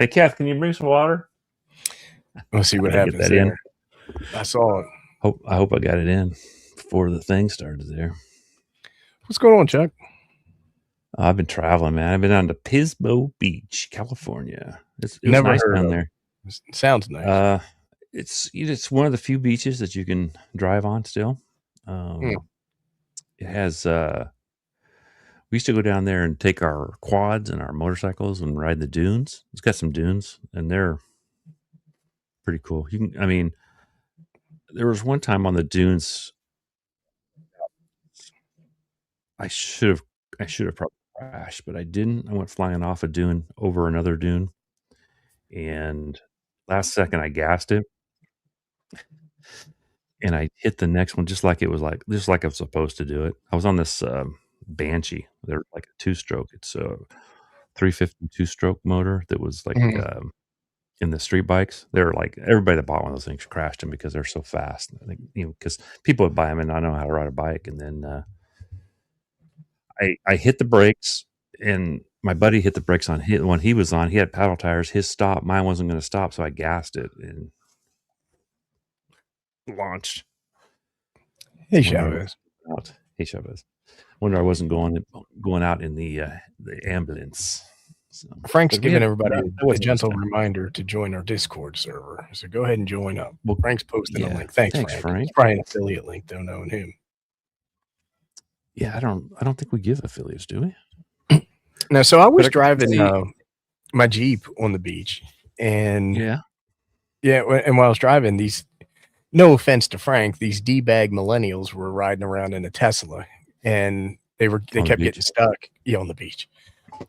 Hey, Kath, can you bring some water? We'll see what Gotta get happens that in. there. I saw it. I hope I got it in before the thing started there. What's going on, Chuck? I've been traveling, man. I've been down to Pismo Beach, California. It was Never nice heard down of there. it. Sounds nice. It's one of the few beaches that you can drive on still. It has. We used to go down there and take our quads and our motorcycles and ride the dunes. It's got some dunes, and they're pretty cool. I mean, there was one time on the dunes. I should have probably crashed, but I didn't. I went flying off a dune over another dune, and last second I gassed it, and I hit the next one just like I was supposed to do it. I was on this Banshee. They're like a two-stroke. It's a 350 two-stroke motor that was like in the street bikes. They're like everybody that bought one of those things crashed them because they're so fast. I think because people would buy them and not know how to ride a bike, and then I hit the brakes, and my buddy hit the brakes on his when he was on. He had paddle tires. His stopped. Mine wasn't going to stop, so I gassed it and launched. Hey, Chavez. Hey, Chavez. Wonder I wasn't going out in the ambulance. So, Frank's giving everybody a gentle reminder to join our Discord server. So go ahead and join up. Well, Frank's posting a link. Thanks, Frank. It's probably an affiliate link, though, knowing him. Yeah, I don't think we give affiliates, do we? No, so I was driving my Jeep on the beach, and and while I was driving, no offense to Frank, these D-bag millennials were riding around in a Tesla, and they kept getting stuck on the beach.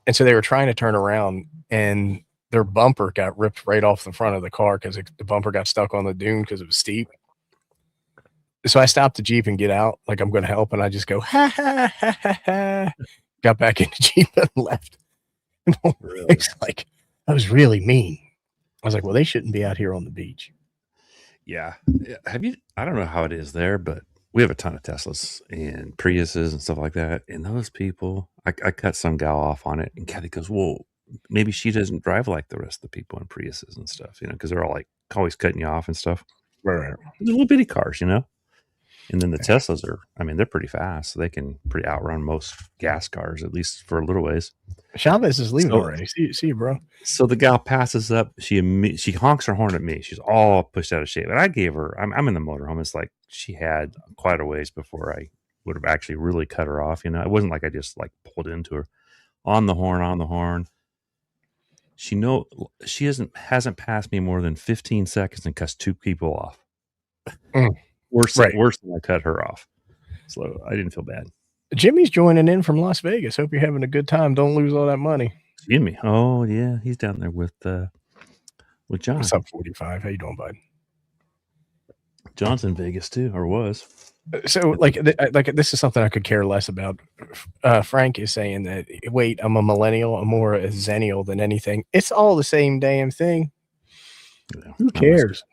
And so they were trying to turn around, and their bumper got ripped right off the front of the car because the bumper got stuck on the dune because it was steep. So I stopped the Jeep and get out, like I'm going to help, and I just go, ha, ha, ha, ha, ha. Got back in the Jeep and left. Really? It's like, that was really mean. I was like, well, they shouldn't be out here on the beach. Yeah. I don't know how it is there, but we have a ton of Teslas and Priuses and stuff like that. And those people, I cut some gal off on it, and Kathy goes, well, maybe she doesn't drive like the rest of the people in Priuses and stuff, because they're all like always cutting you off and stuff. Right. They're little bitty cars, And then the Teslas they're pretty fast. So they can pretty outrun most gas cars, at least for a little ways. Chavez is leaving already. See you, bro. So the gal passes up. She honks her horn at me. She's all pushed out of shape. And I gave her, I'm in the motorhome. It's like she had quite a ways before I would have actually really cut her off. It wasn't like I just like pulled into her. On the horn. She hasn't passed me more than 15 seconds and cussed two people off. Worse than I cut her off. So I didn't feel bad. Jimmy's joining in from Las Vegas. Hope you're having a good time. Don't lose all that money. Jimmy. Oh yeah. He's down there with John. What's up, 45? How you doing, bud? John's in Vegas too, or was. So like this is something I could care less about. Frank is saying that, wait, I'm a millennial. I'm more a zennial than anything. It's all the same damn thing. Yeah, who cares?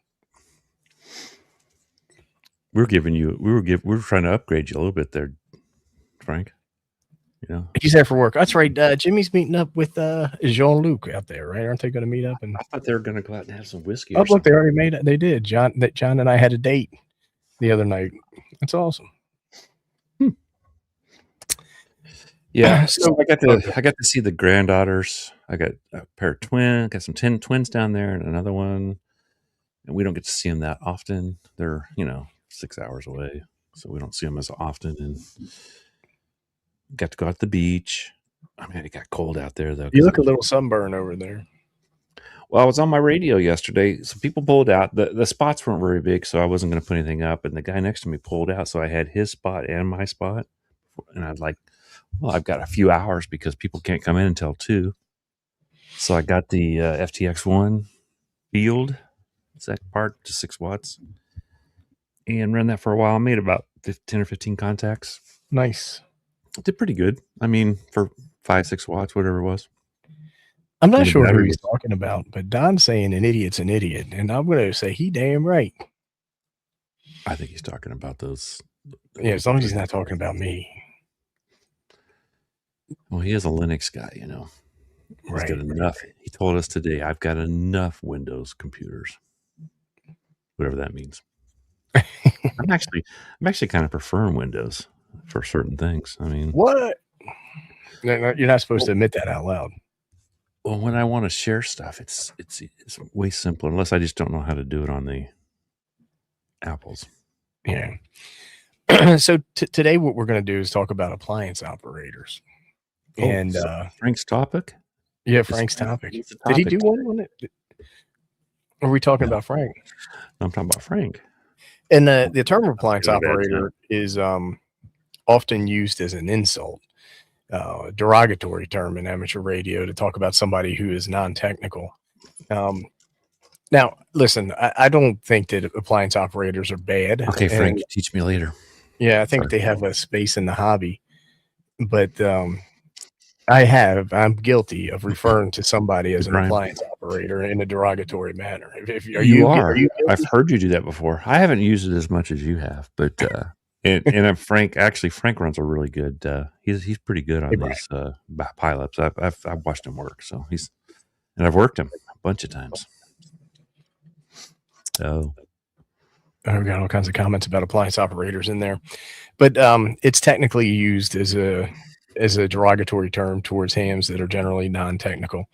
We were trying to upgrade you a little bit there, Frank. He's there for work. That's right. Jimmy's meeting up with Jean-Luc out there, right? Aren't they going to meet up? And I thought they were going to go out and have some whiskey. Oh, look, they already made it. They did. John and I had a date the other night. That's awesome. Yeah. So I got to see the granddaughters. I got a pair of twins. Got some 10 twins down there and another one. And we don't get to see them that often. They're 6 hours away, so we don't see them as often. And got to go out to the beach. I mean, it got cold out there though. You look a little sunburned over there. Well, I was on my radio yesterday, so people pulled out. The spots weren't very big, so I wasn't going to put anything up. And the guy next to me pulled out, so I had his spot and my spot. And I've got a few hours because people can't come in until 2. So I got the FTX1 field, second part to 6 watts, and ran that for a while. I made about 10 or 15 contacts. Nice. Did pretty good. I mean, for 5-6 watts, whatever it was. I'm not sure who he's talking about, but Don's saying an idiot's an idiot, and I'm going to say he damn right. I think he's talking about those. Yeah, as long as he's not talking about me. Well, he is a Linux guy, He's got Right. enough. He told us today, I've got enough Windows computers, whatever that means. I'm actually kind of preferring Windows for certain things. I mean, What? No, you're not supposed well, to admit that out loud. well, when I want to share stuff, it's way simpler. Unless I just don't know how to do it on the Apples. Yeah. So today, what we're going to do is talk about appliance operators. Oh, And so Frank's topic. yeah, Is Frank's Frank, topic. what's the Did he topic do one today? on it? Are we talking No, about Frank? I'm talking about Frank. And I'm the term appliance having a bad time. operator is often used as an insult, derogatory term in amateur radio to talk about somebody who is non-technical. Now, listen, I don't think that appliance operators are bad. Okay, Frank, And teach me later. yeah, I think Sorry. they have a space in the hobby. But I'm guilty of referring to somebody as an Brian. appliance operator in a derogatory manner. If are You are are. you I've guilty? heard you do that before. I haven't used it as much as you have, but Frank runs a really good. He's pretty good Hey, on Brian. these pileups. I've watched him work, so I've worked him a bunch of times. Oh, I've got all kinds of comments about appliance operators in there, but it's technically used as a derogatory term towards hams that are generally non-technical.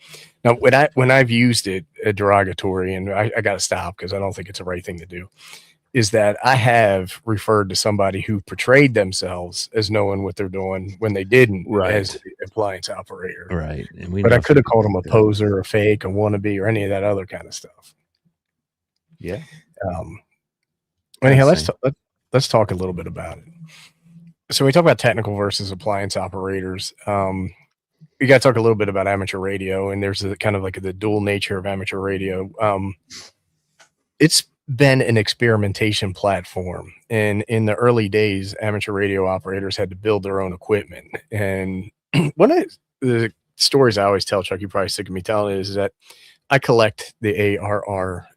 Now, when I've used it a derogatory, and I got to stop because I don't think it's the right thing to do, is that I have referred to somebody who portrayed themselves as knowing what they're doing when they didn't as right, an appliance operator. right, and we But I know could some have called people them a like that. poser, a fake, a wannabe, or any of that other kind of stuff. Yeah, Um, kind of anyhow, same. let's talk a little bit about it. So we talk about technical versus appliance operators. We got to talk a little bit about amateur radio, and there's a kind of like the dual nature of amateur radio. It's been an experimentation platform, and in the early days, amateur radio operators had to build their own equipment. And one of the stories I always tell, Chuck, you're probably sick of me telling it, is that I collect the ARRL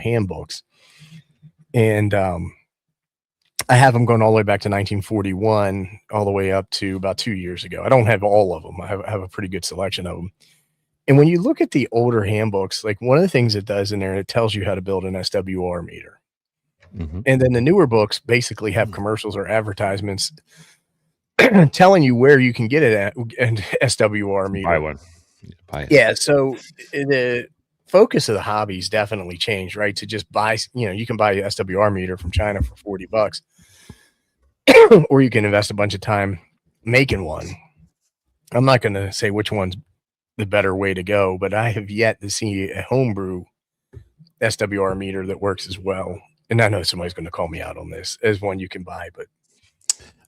handbooks, and I have them going all the way back to 1941, all the way up to about 2 years ago. I don't have all of them. I have a pretty good selection of them. And when you look at the older handbooks, like one of the things it does in there, it tells you how to build an SWR meter. Mm-hmm. And then the newer books basically have commercials or advertisements telling you where you can get it at an SWR meter. Buy one. Buy it. Yeah. So the focus of the hobby's definitely changed, right? To just buy, you can buy a SWR meter from China for $40, or you can invest a bunch of time making one. I'm not going to say which one's the better way to go, but I have yet to see a homebrew SWR meter that works as well. And I know somebody's going to call me out on this as one you can buy, but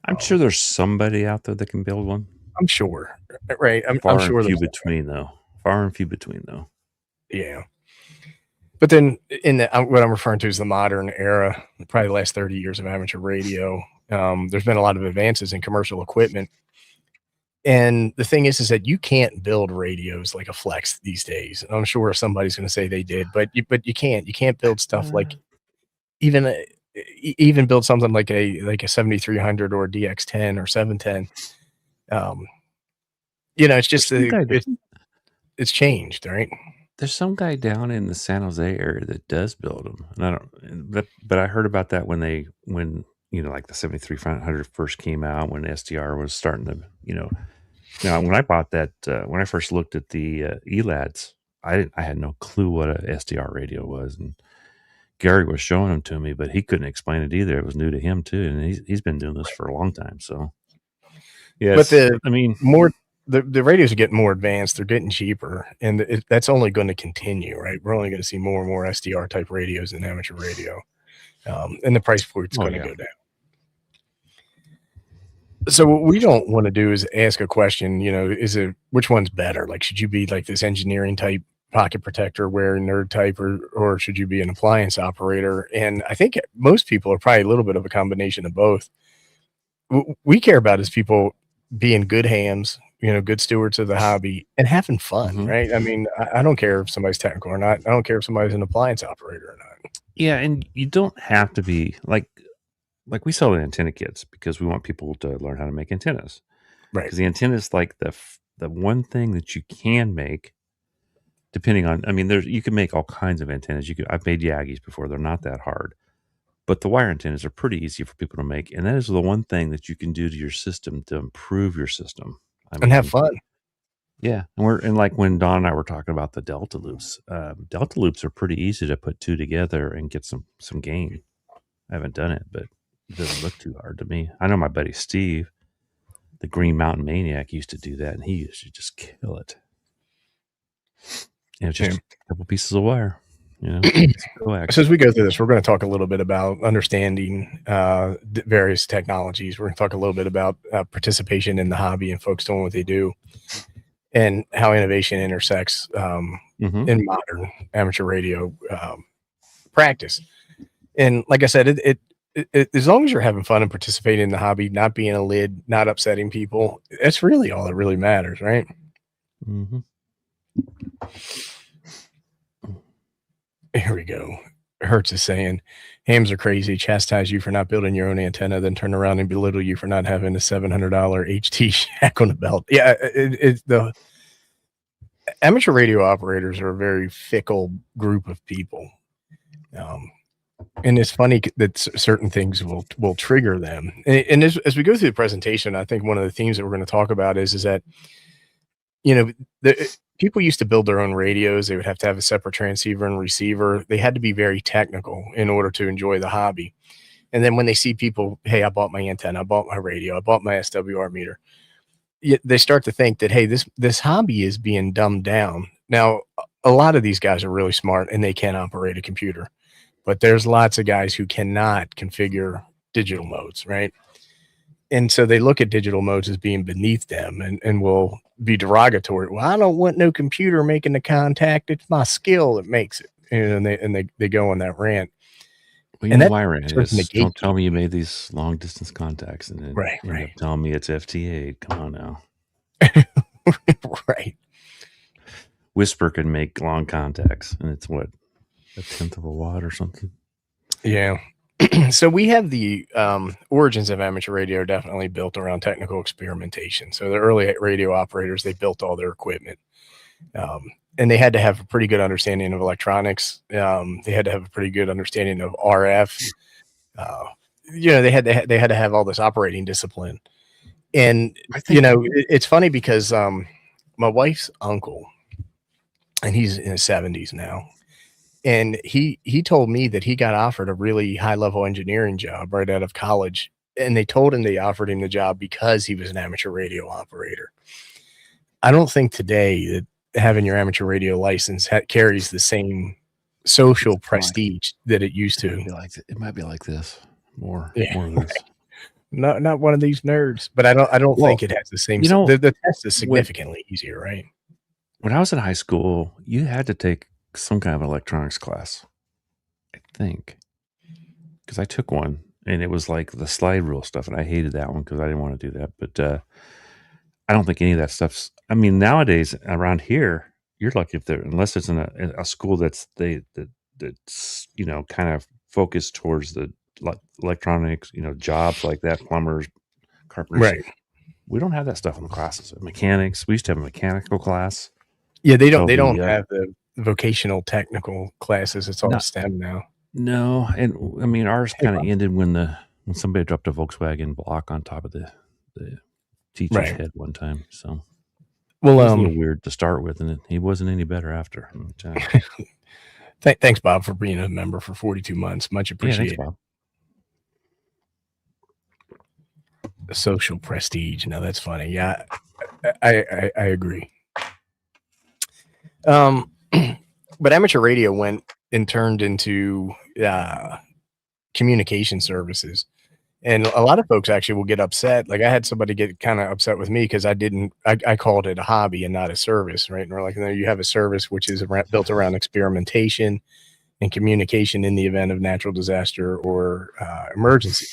I'm sure there's somebody out there that can build one. I'm sure, right? I'm Far sure and few there's between, though. Far and few between, though. yeah. But then in what I'm referring to is the modern era, probably the last 30 years of amateur radio. There's been a lot of advances in commercial equipment. And the thing is that you can't build radios like a Flex these days. And I'm sure somebody's going to say they did, but you can't. You can't build stuff like even even build something like a 7300 or a DX10 or 710. It's just it's changed, right? There's some guy down in the San Jose area that does build them, and I don't. But I heard about that when like the 7300 first came out, when SDR was starting to. Now when I bought that, when I first looked at the ELADs, I had no clue what a SDR radio was, and Gary was showing them to me, but he couldn't explain it either. It was new to him too, and he's been doing this for a long time. So But yes, I mean, the radios are getting more advanced. They're getting cheaper, and that's only going to continue, right? We're only going to see more and more SDR type radios in amateur radio, and the price point's going to go down. So what we don't want to do is ask a question, which one's better? Like, should you be like this engineering type pocket protector wearing nerd type, or should you be an appliance operator? And I think most people are probably a little bit of a combination of both. What we care about is people being good hams, good stewards of the hobby and having fun, right? I mean, I don't care if somebody's technical or not. I don't care if somebody's an appliance operator or not. Yeah, and you don't have to be like we sell antenna kits because we want people to learn how to make antennas. Right. Because the antenna is like the one thing that you can make, depending on, I mean, you can make all kinds of antennas. I've made Yagis before; they're not that hard, but the wire antennas are pretty easy for people to make, and that is the one thing that you can do to your system to improve your system. I and have mean, fun. yeah, and like when Don and I were talking about the delta loops are pretty easy to put two together and get some gain. I haven't done it, but it doesn't look too hard to me. I know my buddy Steve, the Green Mountain Maniac, used to do that, and he used to just kill it. You know, just a couple pieces of wire, you know, So as we go through this, we're going to talk a little bit about understanding various technologies. We're going to talk a little bit about participation in the hobby and folks doing what they do, and how innovation intersects in modern amateur radio practice. And like I said, it as long as you're having fun and participating in the hobby, not being a lid, not upsetting people, that's really all that really matters, right? Mm-hmm. Here we go. Hertz is saying, hams are crazy, chastise you for not building your own antenna, then turn around and belittle you for not having a $700 HT shack on the belt. Yeah, it's the amateur radio operators are a very fickle group of people. And it's funny that certain things will trigger them. And as we go through the presentation, I think one of the themes that we're going to talk about is that, you know, people used to build their own radios. They would have to have a separate transceiver and receiver. They had to be very technical in order to enjoy the hobby. And then when they see people, hey, I bought my antenna, I bought my radio, I bought my SWR meter, they start to think that, hey, this hobby is being dumbed down. Now, a lot of these guys are really smart and they can operate a computer, but there's lots of guys who cannot configure digital modes, right? And so they look at digital modes as being beneath them and will be derogatory. Well, I don't want no computer making the contact. It's my skill that makes it. And they go on that rant. Well, you know, my rant is, don't tell me you made these long distance contacts and then end up telling me it's FT8. Come on now. Right. Whisper can make long contacts, and it's what, 1/10 of a watt or something. Yeah. So we have the origins of amateur radio are definitely built around technical experimentation. So the early radio operators, they built all their equipment, and they had to have a pretty good understanding of electronics. They had to have a pretty good understanding of RF. You know, they had to have all this operating discipline. And you know, it's funny because my wife's uncle, and he's in his 70s now, and he told me that he got offered a really high level engineering job right out of college, and they told him they offered him the job because he was an amateur radio operator. I don't think today that having your amateur radio license carries the same social prestige that it used to. It might be like this more of this. Not one of these nerds, but I don't think it has the same. You know, the test is significantly easier, right? When I was in high school, you had to take some kind of electronics class, I think, because I took one, and it was like the slide rule stuff, and I hated that one because I didn't want to do that. But I don't think any of that stuff's. I mean, nowadays around here, you're lucky if unless it's in a school that's you know, kind of focused towards the electronics, you know, jobs like that, plumbers, carpenters. Right. We don't have that stuff in the classes. Mechanics. We used to have a mechanical class. Yeah, they don't have the vocational technical classes. It's all STEM now. No, and I mean ours kind of ended when somebody dropped a Volkswagen block on top of the teacher's head one time. So, well, it was a little weird to start with, and he wasn't any better after. Thanks, Bob, for being a member for 42 months. Much appreciated. Yeah, thanks, Bob. The social prestige. No, that's funny. Yeah, I agree. But amateur radio went and turned into communication services. And a lot of folks actually will get upset. Like I had somebody get kind of upset with me because I called it a hobby and not a service, right? And we're like, no, you have a service which is built around experimentation and communication in the event of natural disaster or emergency.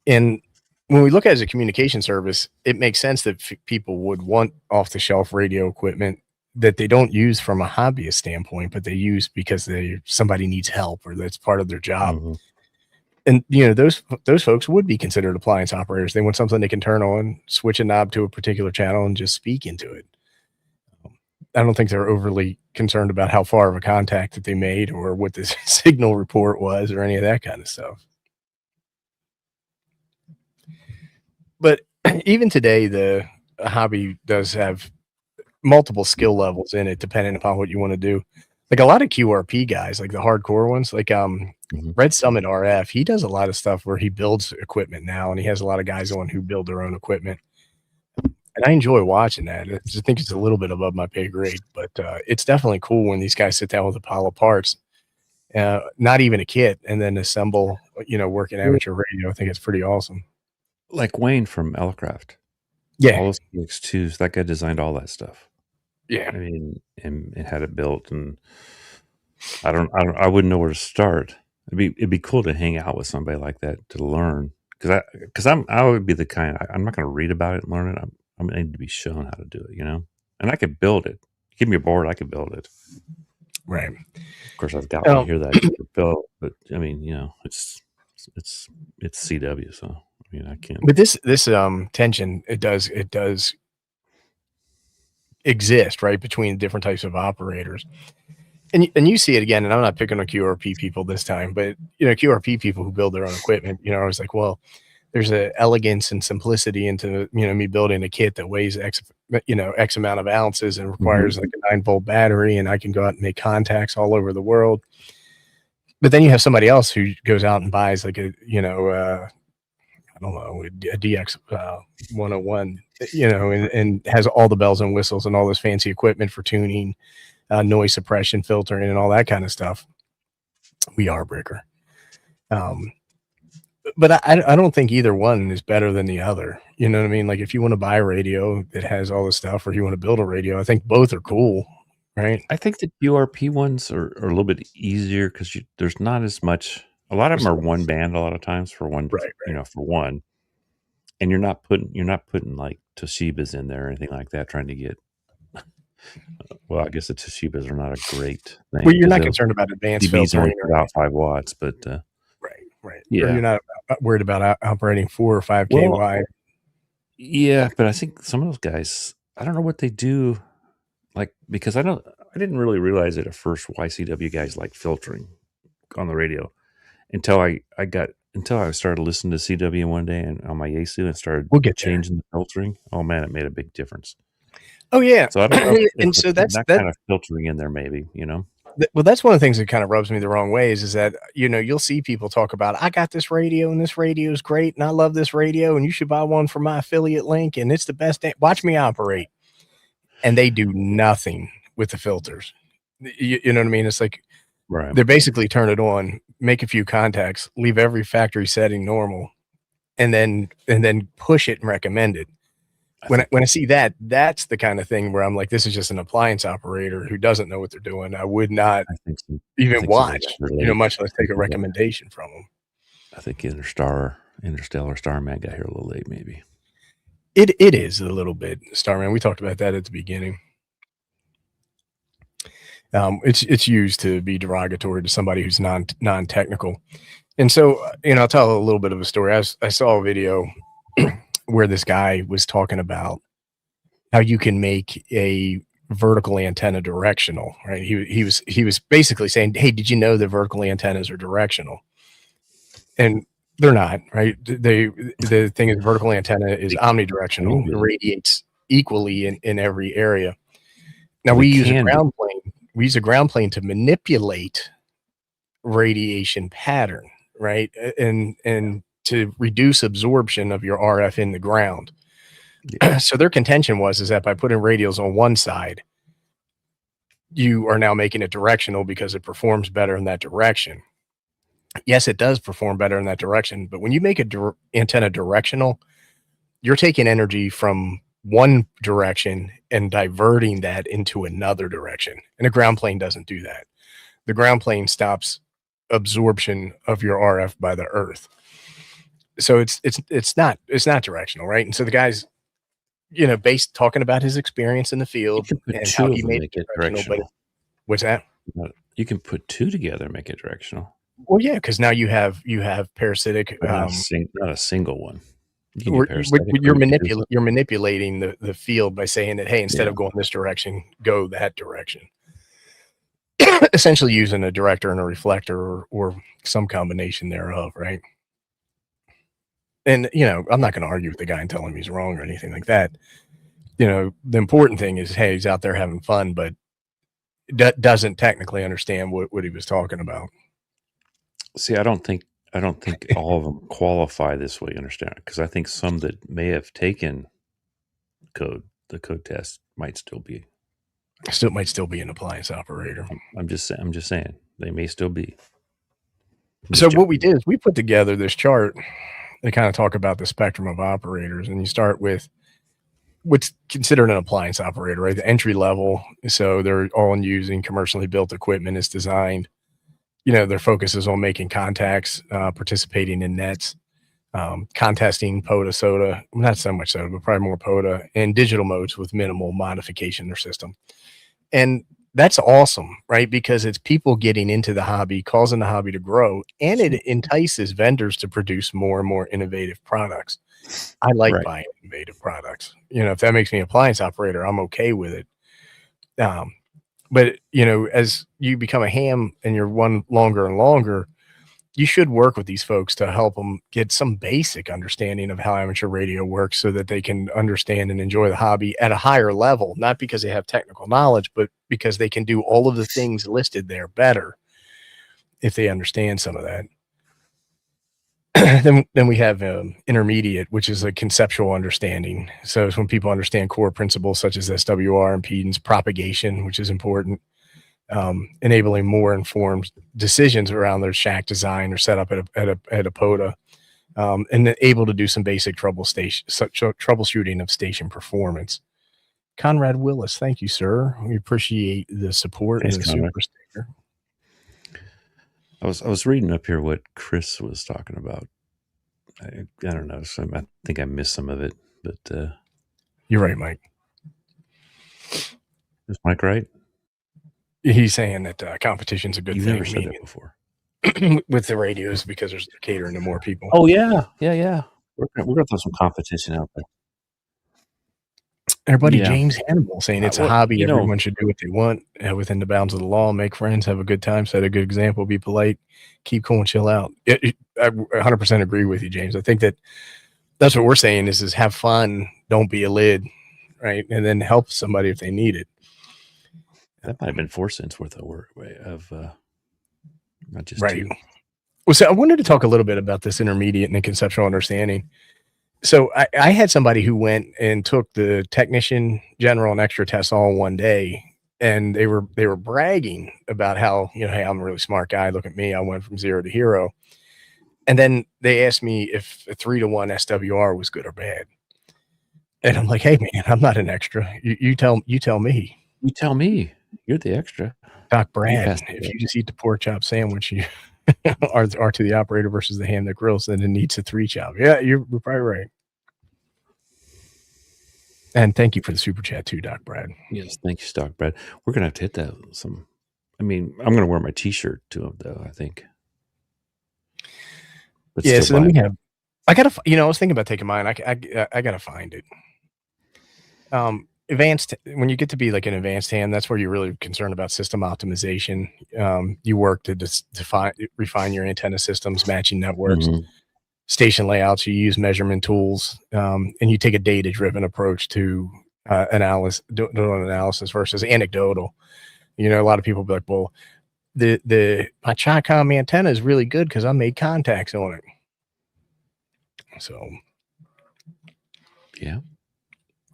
And when we look at it as a communication service, it makes sense that people would want off-the-shelf radio equipment that they don't use from a hobbyist standpoint, but they use because somebody needs help or that's part of their job. Mm-hmm. And those folks would be considered appliance operators. They want something they can turn on, switch a knob to a particular channel, and just speak into it. I don't think they're overly concerned about how far of a contact that they made or what the signal report was or any of that kind of stuff. But even today, the hobby does have multiple skill levels in it, depending upon what you want to do. Like a lot of QRP guys, like the hardcore ones, like Red Summit RF, he does a lot of stuff where he builds equipment now, and he has a lot of guys on who build their own equipment. And I enjoy watching that. I just think it's a little bit above my pay grade, but it's definitely cool when these guys sit down with a pile of parts, not even a kit, and then assemble, work in amateur radio. I think it's pretty awesome. Like Wayne from Elcraft. Yeah. All those X2s, that guy designed all that stuff. Yeah. I mean, and had it built, and I wouldn't know where to start. It'd be cool to hang out with somebody like that to learn, because I would be the kind, I'm not going to read about it and learn it. I need to be shown how to do it, and I could build it. Give me a board, I could build it. Right. Of course, I've got one here that I can build, but I mean, it's CW, so I mean, I can't. But this tension, it does exist, right, between different types of operators. And you see it again, and I'm not picking on QRP people this time, but QRP people who build their own equipment, I was like, well, there's an elegance and simplicity into me building a kit that weighs X amount of ounces and requires like a 9-volt battery, and I can go out and make contacts all over the world. But then you have somebody else who goes out and buys like a I don't know, a DX 101, and has all the bells and whistles and all this fancy equipment for tuning, noise suppression, filtering, and all that kind of stuff. We are Bricker. But I don't think either one is better than the other. You know what I mean? Like if you want to buy a radio that has all this stuff, or you want to build a radio, I think both are cool, right? I think the QRP ones are a little bit easier because there's not as much. A lot of them are one band a lot of times for one, right. For one, and you're not putting like Toshibas in there or anything like that, trying to get. Well, I guess the Toshibas are not a great thing. Well, you're not concerned about advanced filtering or about 5 watts, but right. Yeah, or you're not worried about operating 4 or 5 KY. Well, yeah, but I think some of those guys, I don't know what they do. Like, because I didn't really realize it at first why CW guys like filtering on the radio until I started listening to CW one day and on my Yaesu and started changing the filtering. Oh man, it made a big difference. Oh yeah. So I don't know and so that's that kind of filtering in there, maybe, Well, that's one of the things that kind of rubs me the wrong way is that, you'll see people talk about, I got this radio and this radio is great and I love this radio and you should buy one from my affiliate link and it's the best. Watch me operate. And they do nothing with the filters. You know what I mean? It's like, they basically turn it on, make a few contacts, leave every factory setting normal, and then push it and recommend it. When I see that, that's the kind of thing where I'm like, this is just an appliance operator who doesn't know what they're doing. I would not even watch, much less take a recommendation from them. I think Interstellar Starman got here a little late, maybe. It is a little bit, Starman. We talked about that at the beginning. It's used to be derogatory to somebody who's non-technical. And so, I'll tell a little bit of a story. I saw a video where this guy was talking about how you can make a vertical antenna directional, right? He was basically saying, hey, did you know that vertical antennas are directional? And they're not, right? The thing is, vertical antenna is omnidirectional. It radiates equally in every area. Now we use a ground plane. We use a ground plane to manipulate radiation pattern, right? And to reduce absorption of your RF in the ground. Yeah. So their contention is that by putting radials on one side, you are now making it directional because it performs better in that direction. Yes, it does perform better in that direction, but when you make a antenna directional, you're taking energy from one direction and diverting that into another direction. And a ground plane doesn't do that. The ground plane stops absorption of your RF by the earth. So it's not directional, right? And so the guy's, talking about his experience in the field and how he made it directional. But what's that? You can put two together and make it directional. Well, yeah, because now you have parasitic. But not a single one. You can do You're parasitic root too. you're manipulating the field by saying that, hey, instead Yeah. of going this direction, go that direction. Essentially using a director and a reflector or some combination thereof, right? And I'm not going to argue with the guy and tell him he's wrong or anything like that. The important thing is, hey, he's out there having fun, but doesn't technically understand what he was talking about. See, I don't think all of them qualify this way. Understand? Because I think some that may have taken the code test might still be. Might still be an appliance operator. I'm just saying they may still be. So what we did is we put together this chart to kind of talk about the spectrum of operators, and you start with what's considered an appliance operator, right? The entry level. So they're all using commercially built equipment is designed. Their focus is on making contacts, participating in nets, contesting POTA, SOTA, not so much SOTA, but probably more POTA, and digital modes with minimal modification in their system. And that's awesome, right? Because it's people getting into the hobby, causing the hobby to grow, and it entices vendors to produce more and more innovative products. I like buying innovative products. If that makes me an appliance operator, I'm okay with it. But as you become a ham and you're one longer and longer, you should work with these folks to help them get some basic understanding of how amateur radio works so that they can understand and enjoy the hobby at a higher level, not because they have technical knowledge, but because they can do all of the things listed there better if they understand some of that. Then we have intermediate, which is a conceptual understanding. So it's when people understand core principles such as SWR, impedance, propagation, which is important, enabling more informed decisions around their shack design or setup at a POTA, and able to do some basic troubleshooting of station performance. Conrad Willis, thank you, sir. We appreciate the support. Thanks, and the Conrad. super sticker. I was reading up here what Chris was talking about. I don't know. So I think I missed some of it, but you're right, Mike. Is Mike right? He's saying that competition's a good thing. You've never said that before. With the radios because there's catering to more people. Oh yeah. We're gonna throw some competition out there. Our buddy James Hannibal saying it's a hobby. Everyone should do what they want within the bounds of the law. Make friends, have a good time, set a good example, be polite, keep cool and chill out. I 100% agree with you, James. I think that's what we're saying is have fun, don't be a lid, right? And then help somebody if they need it. That might have been 4 cents worth of work of not just right. 2. Well, so I wanted to talk a little bit about this intermediate and the conceptual understanding. So I had somebody who went and took the technician, general, and extra tests all in one day, and they were bragging about how, hey, I'm a really smart guy. Look at me. I went from 0 to hero. And then they asked me if a 3-to-1 SWR was good or bad. And I'm like, hey man, I'm not an extra. You tell me. You tell me. You're the extra. Doc Brad, if you just eat the pork chop sandwich, you are to the operator versus the ham that grills, then it needs a 3 chop. Yeah, you're probably right. And thank you for the super chat too, Doc Brad. Yes, thank you, Doc Brad. We're gonna have to hit that some. I mean, I'm gonna wear my T-shirt to him though. I think. But yeah, so then we have. I gotta. I was thinking about taking mine. I gotta find it. Advanced, when you get to be like an advanced ham, that's where you're really concerned about system optimization. You work to refine your antenna systems, matching networks, station layouts. You use measurement tools, and you take a data-driven approach to analysis versus anecdotal. A lot of people be like, well, my Chi-Com antenna is really good because I made contacts on it. So, yeah.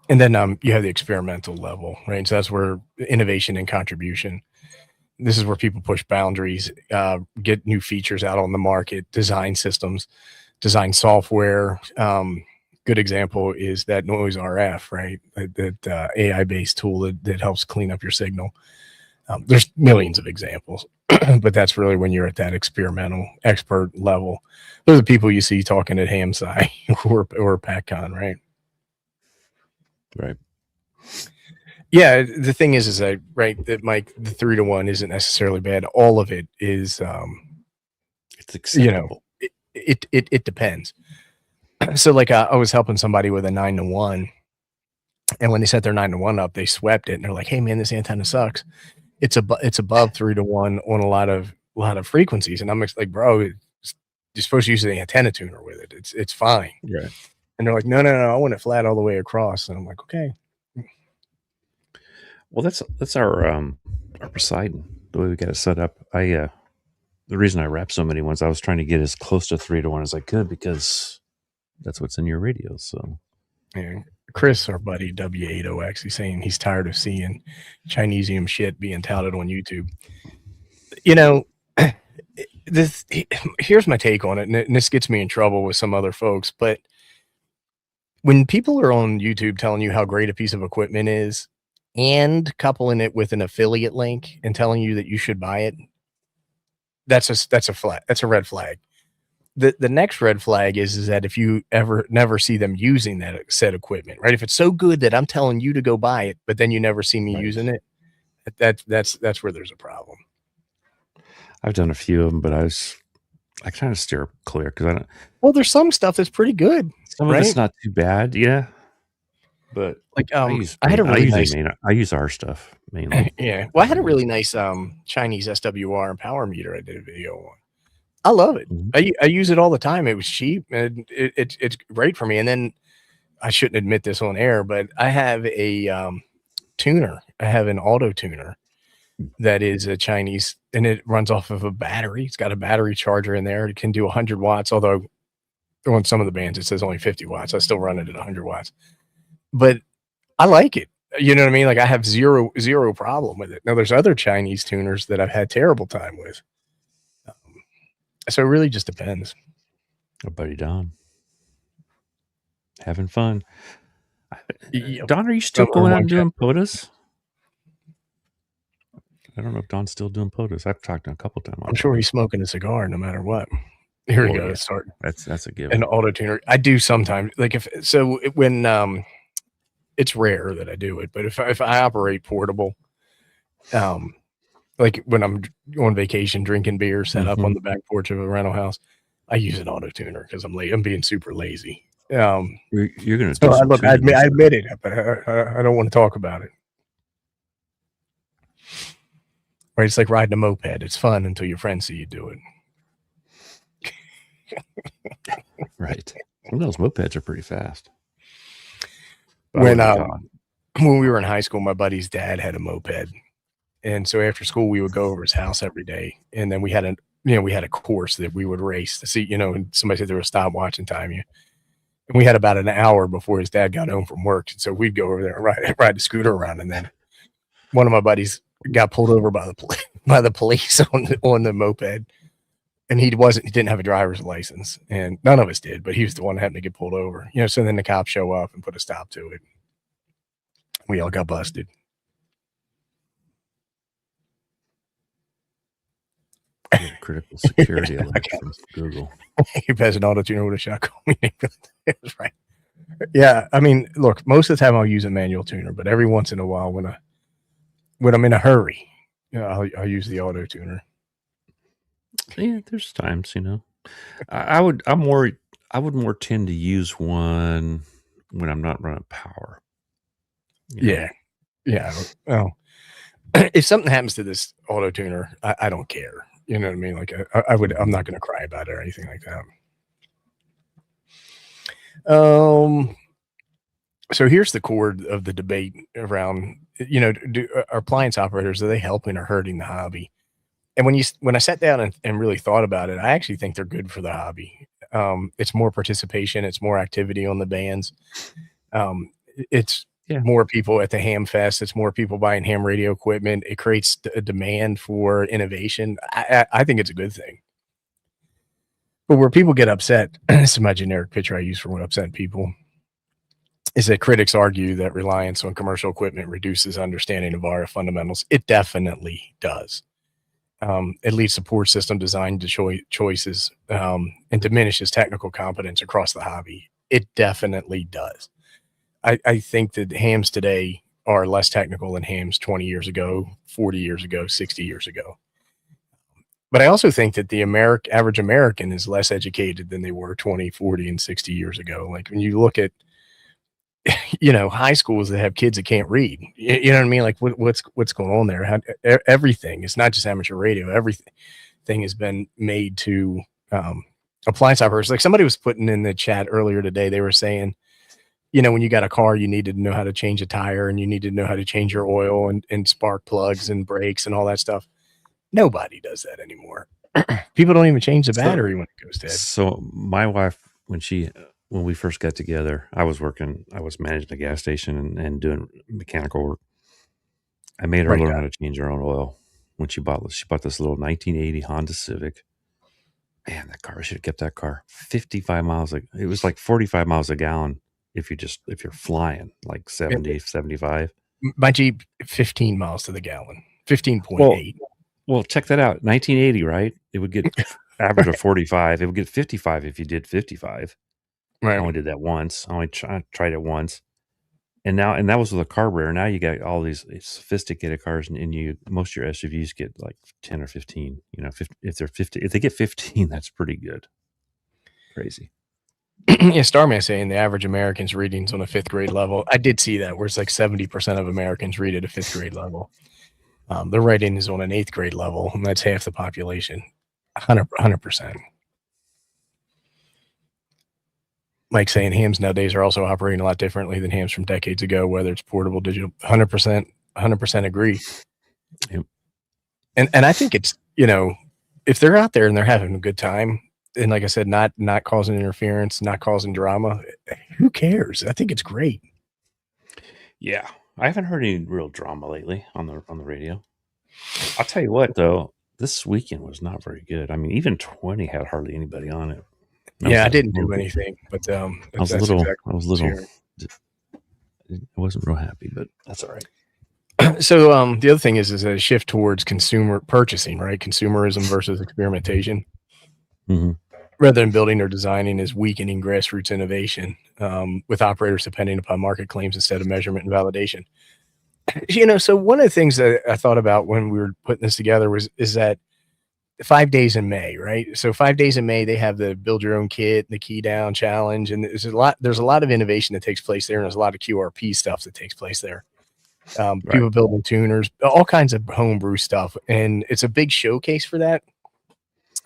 And then you have the experimental level, right? So that's where innovation and contribution. This is where people push boundaries, get new features out on the market, design systems, design software. Good example is that Noise RF, right? That AI-based tool that helps clean up your signal. There's millions of examples, but that's really when you're at that experimental expert level. Those are the people you see talking at HamSci or PACCon, right? Right. Yeah, the thing is that Mike, the 3-to-1 isn't necessarily bad. All of it is It's acceptable. It depends. So like I was helping somebody with a 9-to-1, and when they set their 9-to-1 up, they swept it, and they're like, "Hey man, this antenna sucks. It's above 3-to-1 on a lot of frequencies." And I'm like, "Bro, you're supposed to use the antenna tuner with it. It's fine." Right. And they're like, "No, I want it flat all the way across." And I'm like, "Okay." Well, that's our Poseidon, the way we got it set up. The reason I wrapped so many ones, I was trying to get as close to 3-to-1 as I could because that's what's in your radio. So, yeah. Chris, our buddy W8OX, he's saying he's tired of seeing Chinesium shit being touted on YouTube. Here's my take on it, and this gets me in trouble with some other folks, but when people are on YouTube telling you how great a piece of equipment is and coupling it with an affiliate link and telling you that you should buy it, that's a red flag. The next red flag is that if you never see them using that said equipment, right? If it's so good that I'm telling you to go buy it, but then you never see me using it, that's where there's a problem. I've done a few of them, but I kind of steer clear because I don't. Well, there's some stuff that's pretty good. Some of it's not too bad, yeah. But like I use our stuff mainly. Yeah. Well, I had a really nice Chinese SWR and power meter I did a video on. I love it. Mm-hmm. I use it all the time. It was cheap and it's great for me. And then I shouldn't admit this on air, but I have a tuner. I have an auto tuner that is a Chinese, and it runs off of a battery. It's got a battery charger in there. It can do 100 watts, although on some of the bands it says only 50 watts. I still run it at 100 watts. But I like it. You know what I mean? Like I have zero problem with it. Now there's other Chinese tuners that I've had terrible time with. So it really just depends. Our buddy Don. Having fun. Don, are you still going out and doing POTUS? I don't know if Don's still doing POTUS. I've talked to him a couple times. I'm sure he's smoking a cigar no matter what. Here we go. Yeah. Start. That's a given. An auto tuner. I do sometimes. Like when it's rare that I do it, but if I operate portable, like when I'm on vacation drinking beer set up on the back porch of a rental house, I use an auto tuner because I'm being super lazy. You're gonna I admit it, but I don't want to talk about it. Right? It's like riding a moped. It's fun until your friends see you do it. Right. Well, those mopeds are pretty fast. When we were in high school, my buddy's dad had a moped. And so after school, we would go over his house every day. And then we had a course that we would race to see, and somebody said there was a stopwatch and time you. And we had about an hour before his dad got home from work. And so we'd go over there and ride the scooter around. And then one of my buddies got pulled over by the police on the moped. And he didn't have a driver's license. And none of us did, but he was the one that happened to get pulled over. So then the cops show up and put a stop to it. We all got busted. Critical security alert from Google. You pass an auto tuner with a shotgun. That's right. Yeah, I mean, look, most of the time I'll use a manual tuner, but every once in a while, when I'm in a hurry, I'll use the auto tuner. Yeah, there's times, I would more tend to use one when I'm not running power. Yeah. Well, if something happens to this auto tuner, I don't care. You know what I mean? Like I'm not going to cry about it or anything like that. So here's the core of the debate around, are appliance operators, are they helping or hurting the hobby? And when I sat down and really thought about it, I actually think they're good for the hobby. It's more participation. It's more activity on the bands. It's more people at the ham fest. It's more people buying ham radio equipment. It creates a demand for innovation. I think it's a good thing. But where people get upset, this is my generic picture I use for what upset people, is that critics argue that reliance on commercial equipment reduces understanding of RF fundamentals. It definitely does. It leads to poor system design choices and diminishes technical competence across the hobby. It definitely does. I think that hams today are less technical than hams 20 years ago, 40 years ago, 60 years ago. But I also think that the average American is less educated than they were 20, 40, and 60 years ago. Like when you look at, high schools that have kids that can't read, you know what I mean? Like what's going on there? Everything, it's not just amateur radio. Everything has been made to, appliance operators. Like somebody was putting in the chat earlier today, they were saying, when you got a car, you needed to know how to change a tire and you need to know how to change your oil and spark plugs and brakes and all that stuff. Nobody does that anymore. People don't even change the battery when it goes dead. So my wife, when we first got together, I was managing a gas station and doing mechanical work. I made her learn how to change her own oil when she bought this little 1980 Honda Civic. Man, that car, I should have kept that car. 55 miles. It was like 45 miles a gallon if you're flying like 70, 75. My Jeep, 15 miles to the gallon, 15.8. Well, check that out. 1980, right? It would get average of 45. It would get 55 if you did 55. Right. I only did that once. I only tried it once. And that was with a carburetor. Now you got all these sophisticated cars, and most of your SUVs get like 10 or 15. If they get 15, that's pretty good. Crazy. Yeah, Starman saying the average American's readings on a 5th grade level. I did see that where it's like 70% of Americans read at a 5th grade level. Their writing is on an 8th grade level, and that's half the population. 100%. Mike saying hams nowadays are also operating a lot differently than hams from decades ago, whether it's portable, digital. 100% agree. Yep. And I think it's, if they're out there and they're having a good time, and like I said, not causing interference, not causing drama, who cares? I think it's great. Yeah, I haven't heard any real drama lately on the radio. I'll tell you what, though, this weekend was not very good. I mean, even 20 had hardly anybody on it. I didn't do anything, but I was a little. I wasn't real happy, but that's all right. So the other thing is a shift towards consumer purchasing, right? Consumerism versus experimentation. Mm-hmm. Rather than building or designing, is weakening grassroots innovation, with operators depending upon market claims instead of measurement and validation. So one of the things that I thought about when we were putting this together is that 5 days in May, right? So 5 days in May, they have the build your own kit, the key down challenge. And there's a lot of innovation that takes place there. And there's a lot of QRP stuff that takes place there. People building tuners, all kinds of homebrew stuff. And it's a big showcase for that.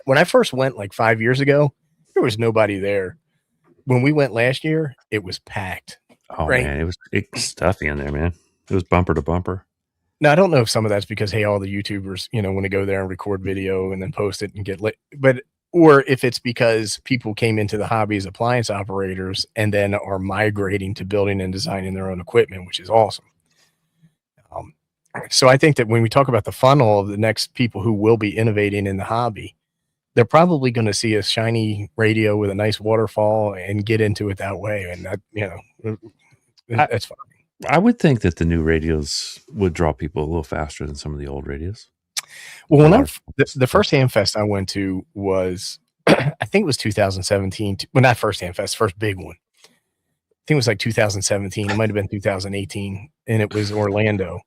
When I first went like 5 years ago, there was nobody there. When we went last year, it was packed. Oh, right? Man, it was stuffy in there, man. It was bumper to bumper. Now, I don't know if some of that's because, hey, all the YouTubers, want to go there and record video and then post it and get lit, or if it's because people came into the hobby as appliance operators and then are migrating to building and designing their own equipment, which is awesome. So I think that when we talk about the funnel of the next people who will be innovating in the hobby, they're probably going to see a shiny radio with a nice waterfall and get into it that way. And that, that's fine. I would think that the new radios would draw people a little faster than some of the old radios. Well, when the first Hamfest I went to was, I think it was 2017. Well, not first Hamfest, first big one. I think it was like 2017. It might have been 2018, and it was Orlando.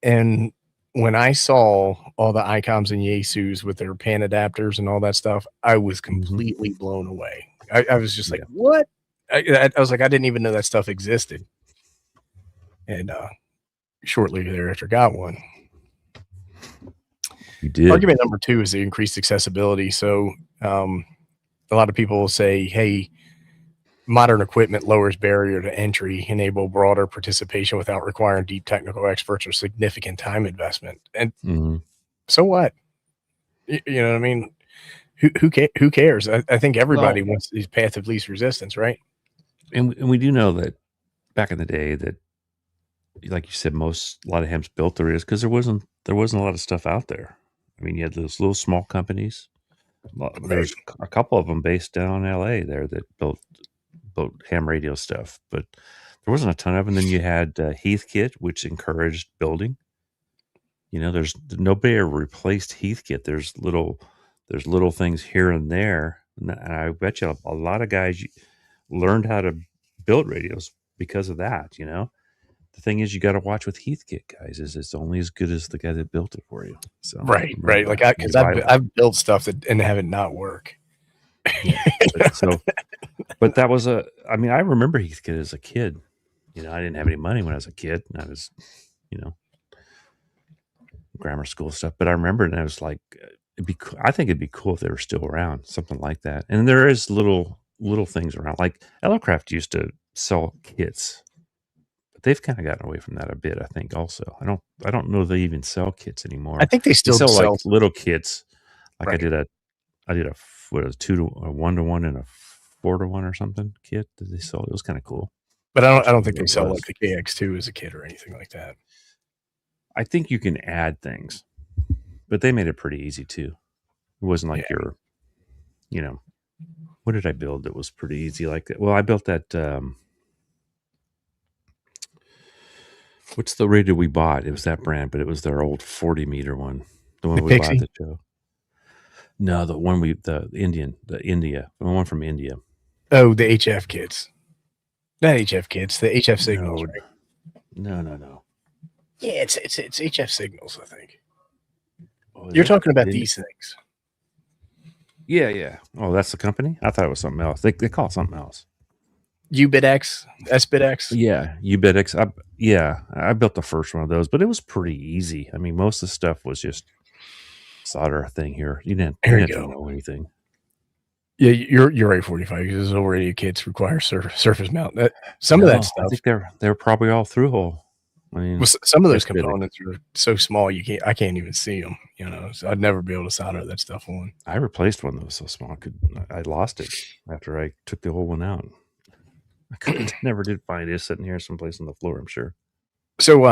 And when I saw all the ICOMs and Yaesus with their pan adapters and all that stuff, I was completely blown away. I was just like, what? I was like, I didn't even know that stuff existed. And shortly thereafter got one. You did. Argument number 2 is the increased accessibility. So a lot of people will say, hey, modern equipment lowers barrier to entry, enable broader participation without requiring deep technical experts or significant time investment. And so what? You know what I mean? Who cares? I think everybody wants these path of least resistance, right? And we do know that back in the day that, like you said, a lot of hams built the radios because there wasn't a lot of stuff out there. I mean, you had those little small companies. There's a couple of them based down in LA there that built ham radio stuff, but there wasn't a ton of them. And then you had Heathkit, which encouraged building. There's nobody ever replaced Heathkit. There's little things here and there, and I bet you a lot of guys learned how to build radios because of that. the thing is, you got to watch with Heathkit, guys. Is it's only as good as the guy that built it for you. So right. remember Like that. because It's vital. I've built stuff and have it not work. Yeah. But that was I mean, I remember Heathkit as a kid. You know, I didn't have any money when I was a kid. And I was, you know, grammar school stuff. But I remember it, and I was like, I think it'd be cool if they were still around, something like that. And there is little things around. Like Ellercraft used to sell kits, but they've kind of gotten away from that a bit. I think also. I don't know if they even sell kits anymore. I think they still sell like sell little kits. Like right. I did a 1-to-1 and a 4-to-1 or something kit that they sold. It was kind of cool. But I don't think they sell like the KX2 as a kit or anything like that. I think you can add things, but they made it pretty easy too. It wasn't like your, you know, what did I build that was pretty easy like that? Well, I built that. What's the radio we bought? It was that brand, but it was their old 40-meter one, the one we bought at the show. No, the one the one from India. Oh, the HF kits. Not HF kits, the HF signals, right? No. Yeah, it's HF signals, I think. Oh, you're talking about these things. Yeah. Oh, that's the company? I thought it was something else. They call it something else. UBitX, SBitX. Yeah, UBitX. I built the first one of those, but it was pretty easy. I mean, most of the stuff was just solder thing here. You didn't have to know anything. Yeah, you're right. 45 because those old radio kits require surface mount. Some of that stuff. I think they're probably all through hole. I mean, some of those components are so small I can't even see them. You know, so I'd never be able to solder that stuff on. I replaced one that was so small I lost it after I took the whole one out. I never did find it sitting here someplace on the floor, I'm sure. So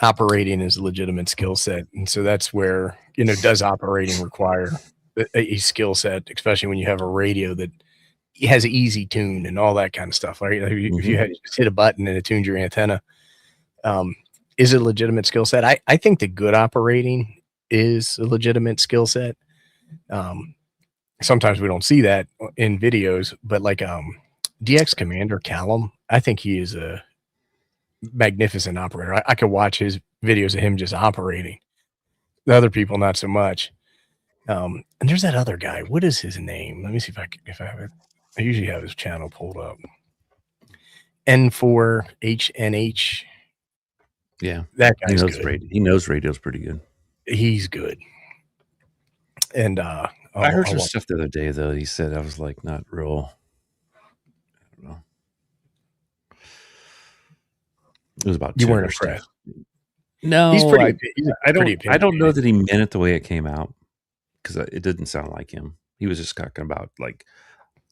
operating is a legitimate skill set, and so that's where, you know, does operating require a skill set, especially when you have a radio that has an easy tune and all that kind of stuff, right? If you just hit a button and it tunes your antenna, is it a legitimate skill set? I think the good operating is a legitimate skill set. Sometimes we don't see that in videos, but like DX Commander Callum, I think he is a magnificent operator. I could watch his videos of him just operating. The other people, not so much. And there's that other guy. What is his name? Let me see if I have it. I usually have his channel pulled up. N4HNH. Yeah, that guy's good. He knows radio's pretty good. He's good. And I heard some stuff the other day though. He said I was like not real. I don't know. It was about you weren't impressed. No, I don't know that he meant it the way it came out, because it didn't sound like him. He was just talking about like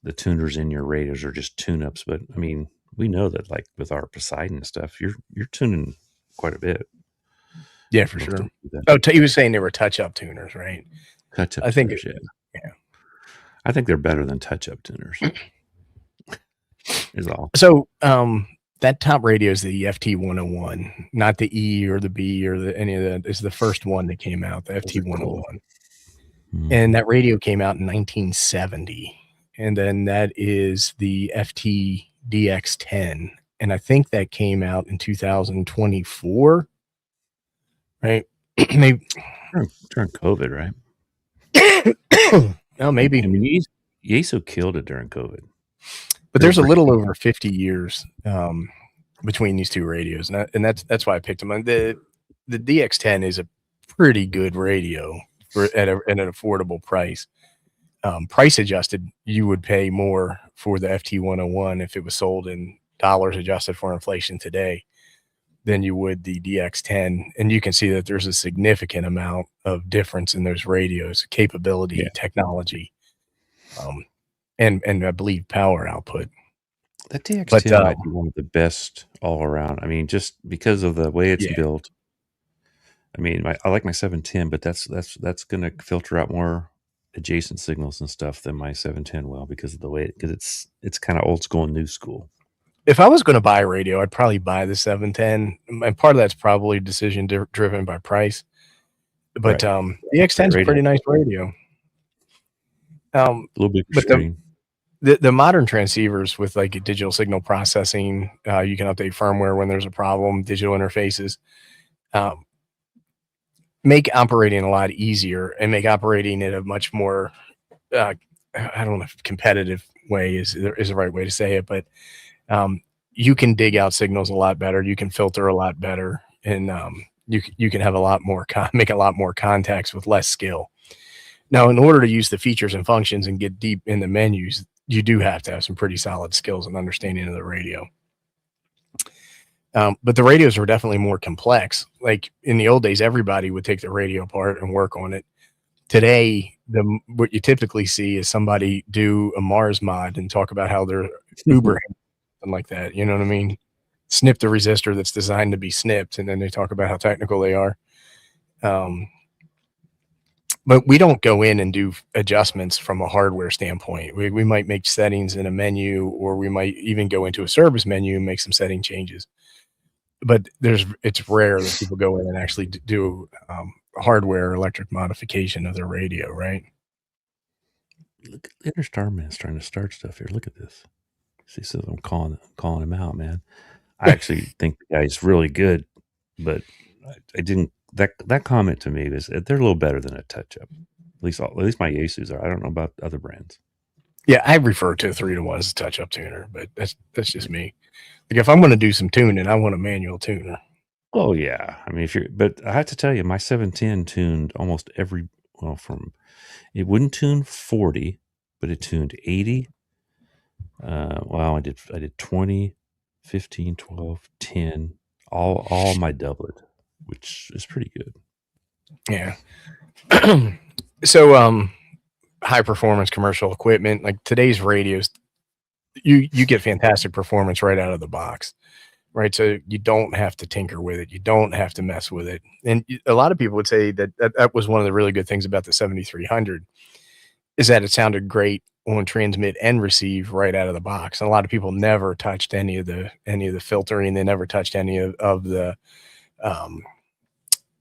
the tuners in your radios are just tune-ups. But I mean, we know that like with our Poseidon stuff, you're tuning quite a bit. Yeah, for sure. Oh, he was saying they were touch-up tuners, right? Touch-up. I think tuners, yeah. I think they're better than touch-up tuners. Is all. So, that top radio is the FT101, not the E or the B or any of that. It's the first one that came out, the FT101. Cool. And that radio came out in 1970. And then that is the FT-DX10. And I think that came out in 2024. Right? Maybe during COVID, right? Oh, maybe. I mean, Yeso killed it during COVID. But there's a little over 50 years between these two radios, and that's why I picked them. The DX10 is a pretty good radio at an affordable price. Price adjusted, you would pay more for the FT101 if it was sold in dollars adjusted for inflation today than you would the DX10. And you can see that there's a significant amount of difference in those radios, capability, technology. And I believe power output. That DX10 might be one of the best all around. I mean, just because of the way it's built. I mean, I like my 710, but that's going to filter out more adjacent signals and stuff than my 710 will, because of the way because it's kind of old school and new school. If I was going to buy a radio, I'd probably buy the 710, and part of that's probably decision driven by price. But the X10 is a pretty nice radio. A little bit extreme. The modern transceivers with like digital signal processing, you can update firmware when there's a problem, digital interfaces, um, make operating a lot easier and make operating in a much more, uh, I don't know if competitive way is the right way to say it, but um, you can dig out signals a lot better. You can filter a lot better, and you can have a lot more make a lot more contacts with less skill. Now, in order to use the features and functions and get deep in the menus, you do have to have some pretty solid skills and understanding of the radio. But the radios were definitely more complex. Like in the old days, everybody would take the radio apart and work on it. Today, what you typically see is somebody do a Mars mod and talk about how they're uber something like that. You know what I mean? Snip the resistor that's designed to be snipped, and then they talk about how technical they are. But we don't go in and do adjustments from a hardware standpoint. We might make settings in a menu, or we might even go into a service menu and make some setting changes. But it's rare that people go in and actually do hardware electric modification of their radio, right? Look, Inner Starman's trying to start stuff here. Look at this. See, so I'm calling him out, man. I actually think the guy's really good, but I didn't. That comment to me is they're a little better than a touch up. At least my Yasus are. I don't know about other brands. Yeah, I refer to a 3-to-1 as a touch up tuner, but that's just me. Like if I'm going to do some tuning, I want a manual tuner. Oh yeah, I mean but I have to tell you, my 710 tuned almost every. From it wouldn't tune 40, but it tuned 80. I did 20, 15, 12, 10, all my doublet, which is pretty good. Yeah. So high performance commercial equipment, like today's radios, you get fantastic performance right out of the box, right? So you don't have to tinker with it, you don't have to mess with it. And a lot of people would say that was one of the really good things about the 7300 is that it sounded great on transmit and receive right out of the box. And a lot of people never touched any of the filtering. They never touched any of the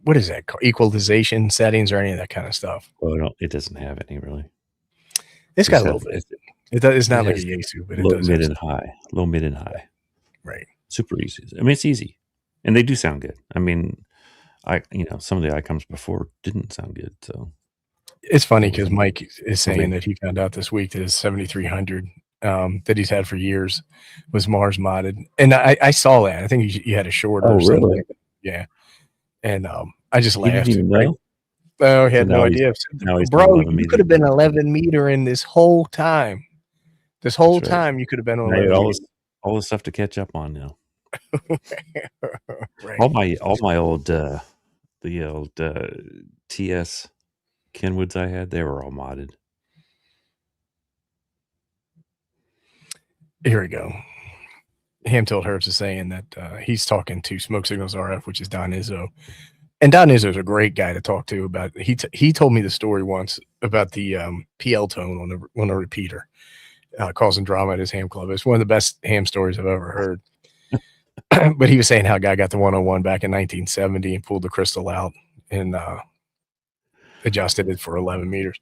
what is that called? Equalization settings or any of that kind of stuff. Well, it doesn't have any really. It's got a little bit. It's not like a Yaesu, but it does. Low, mid, and high. Right. Super easy. I mean, it's easy, and they do sound good. I mean, some of the icons before didn't sound good. So it's funny because Mike is saying that he found out this week that his 7300 that he's had for years was Mars modded, and I saw that. I think he had a short or something. Really? Yeah, and I just laughed. Right? Oh, he had no idea. Bro, you could have been 11 meter in this whole time. This whole time, you could have been on 11 all the stuff to catch up on now. Right. All my old the old TS Kenwoods I had, they were all modded. Here we go. Ham-Tilt Hertz is saying that he's talking to Smoke Signals RF, which is Don Izzo. And Don Izzo is a great guy to talk to about. He told me the story once about the PL tone on a repeater, causing drama at his ham club. It's one of the best ham stories I've ever heard. But he was saying how a guy got the 101 back in 1970 and pulled the crystal out and adjusted it for 11 meters.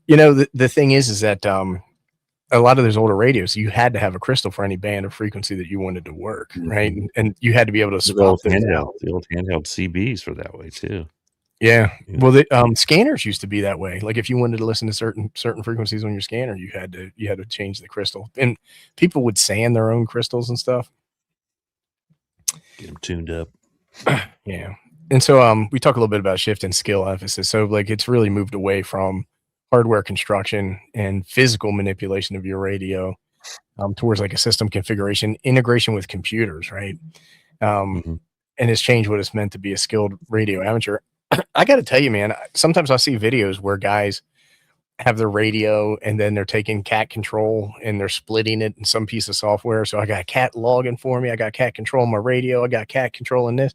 You know, the thing is that a lot of those older radios, you had to have a crystal for any band or frequency that you wanted to work, right? And you had to be able to swap those out. The old handheld CBs were that way too. Yeah. Well, the scanners used to be that way. Like if you wanted to listen to certain frequencies on your scanner, you had to change the crystal. And people would sand their own crystals and stuff. Get them tuned up. Yeah. And so we talk a little bit about shift in skill emphasis. So like it's really moved away from hardware construction and physical manipulation of your radio towards like a system configuration, integration with computers, right? And it's changed what it's meant to be a skilled radio amateur. I got to tell you, man, sometimes I see videos where guys have their radio and then they're taking cat control and they're splitting it in some piece of software. So I got cat logging for me. I got cat control on my radio. I got cat control in this.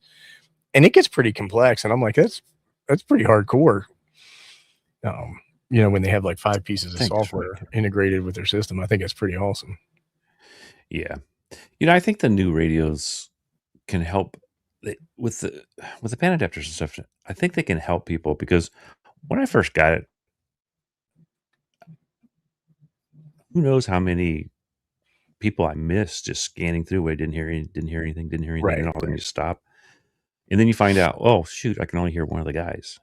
And it gets pretty complex. And I'm like, that's pretty hardcore. You know, when they have like 5 pieces of software integrated with their system, I think it's pretty awesome. Yeah. You know, I think the new radios can help with the pan adapters and stuff. I think they can help people because when I first got it, who knows how many people I missed just scanning through. I didn't hear anything, and all of a sudden you stop, and then you find out, oh shoot, I can only hear one of the guys.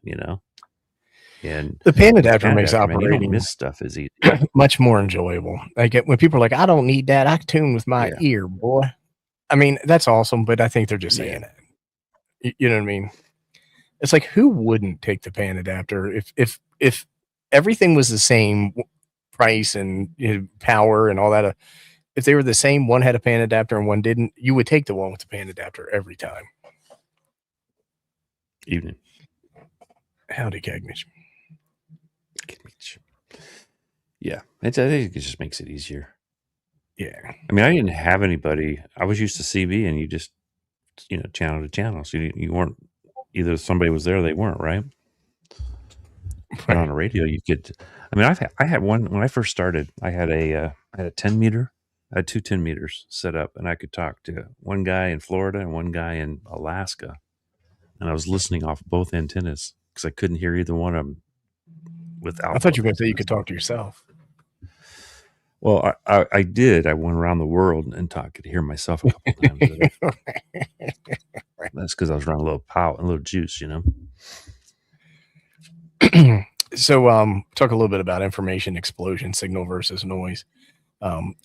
And The pan with the adapter pan makes adapter, man, you don't operating miss stuff as easy. much more enjoyable. Like when people are like, "I don't need that. I tune with my ear, boy." I mean, that's awesome, but I think they're just saying that. You know what I mean? It's like, who wouldn't take the pan adapter if everything was the same price and power and all that? If they were the same, one had a pan adapter and one didn't, you would take the one with the pan adapter every time. Evening. Howdy, Cagnich. Yeah, I think it just makes it easier. Yeah. I mean, I didn't have anybody. I was used to CB, and you just, channel to channel. So you weren't, either somebody was there or they weren't, right? But on a radio, you could. I mean, I had one when I first started. I had a 10 meter. I had two 10 meters set up, and I could talk to one guy in Florida and one guy in Alaska, and I was listening off both antennas because I couldn't hear either one of them without. I thought you were going to say you could talk to yourself. Well, I did. I went around the world and could hear myself a couple times. That's because I was running a little a little juice, So, talk a little bit about information explosion, signal versus noise.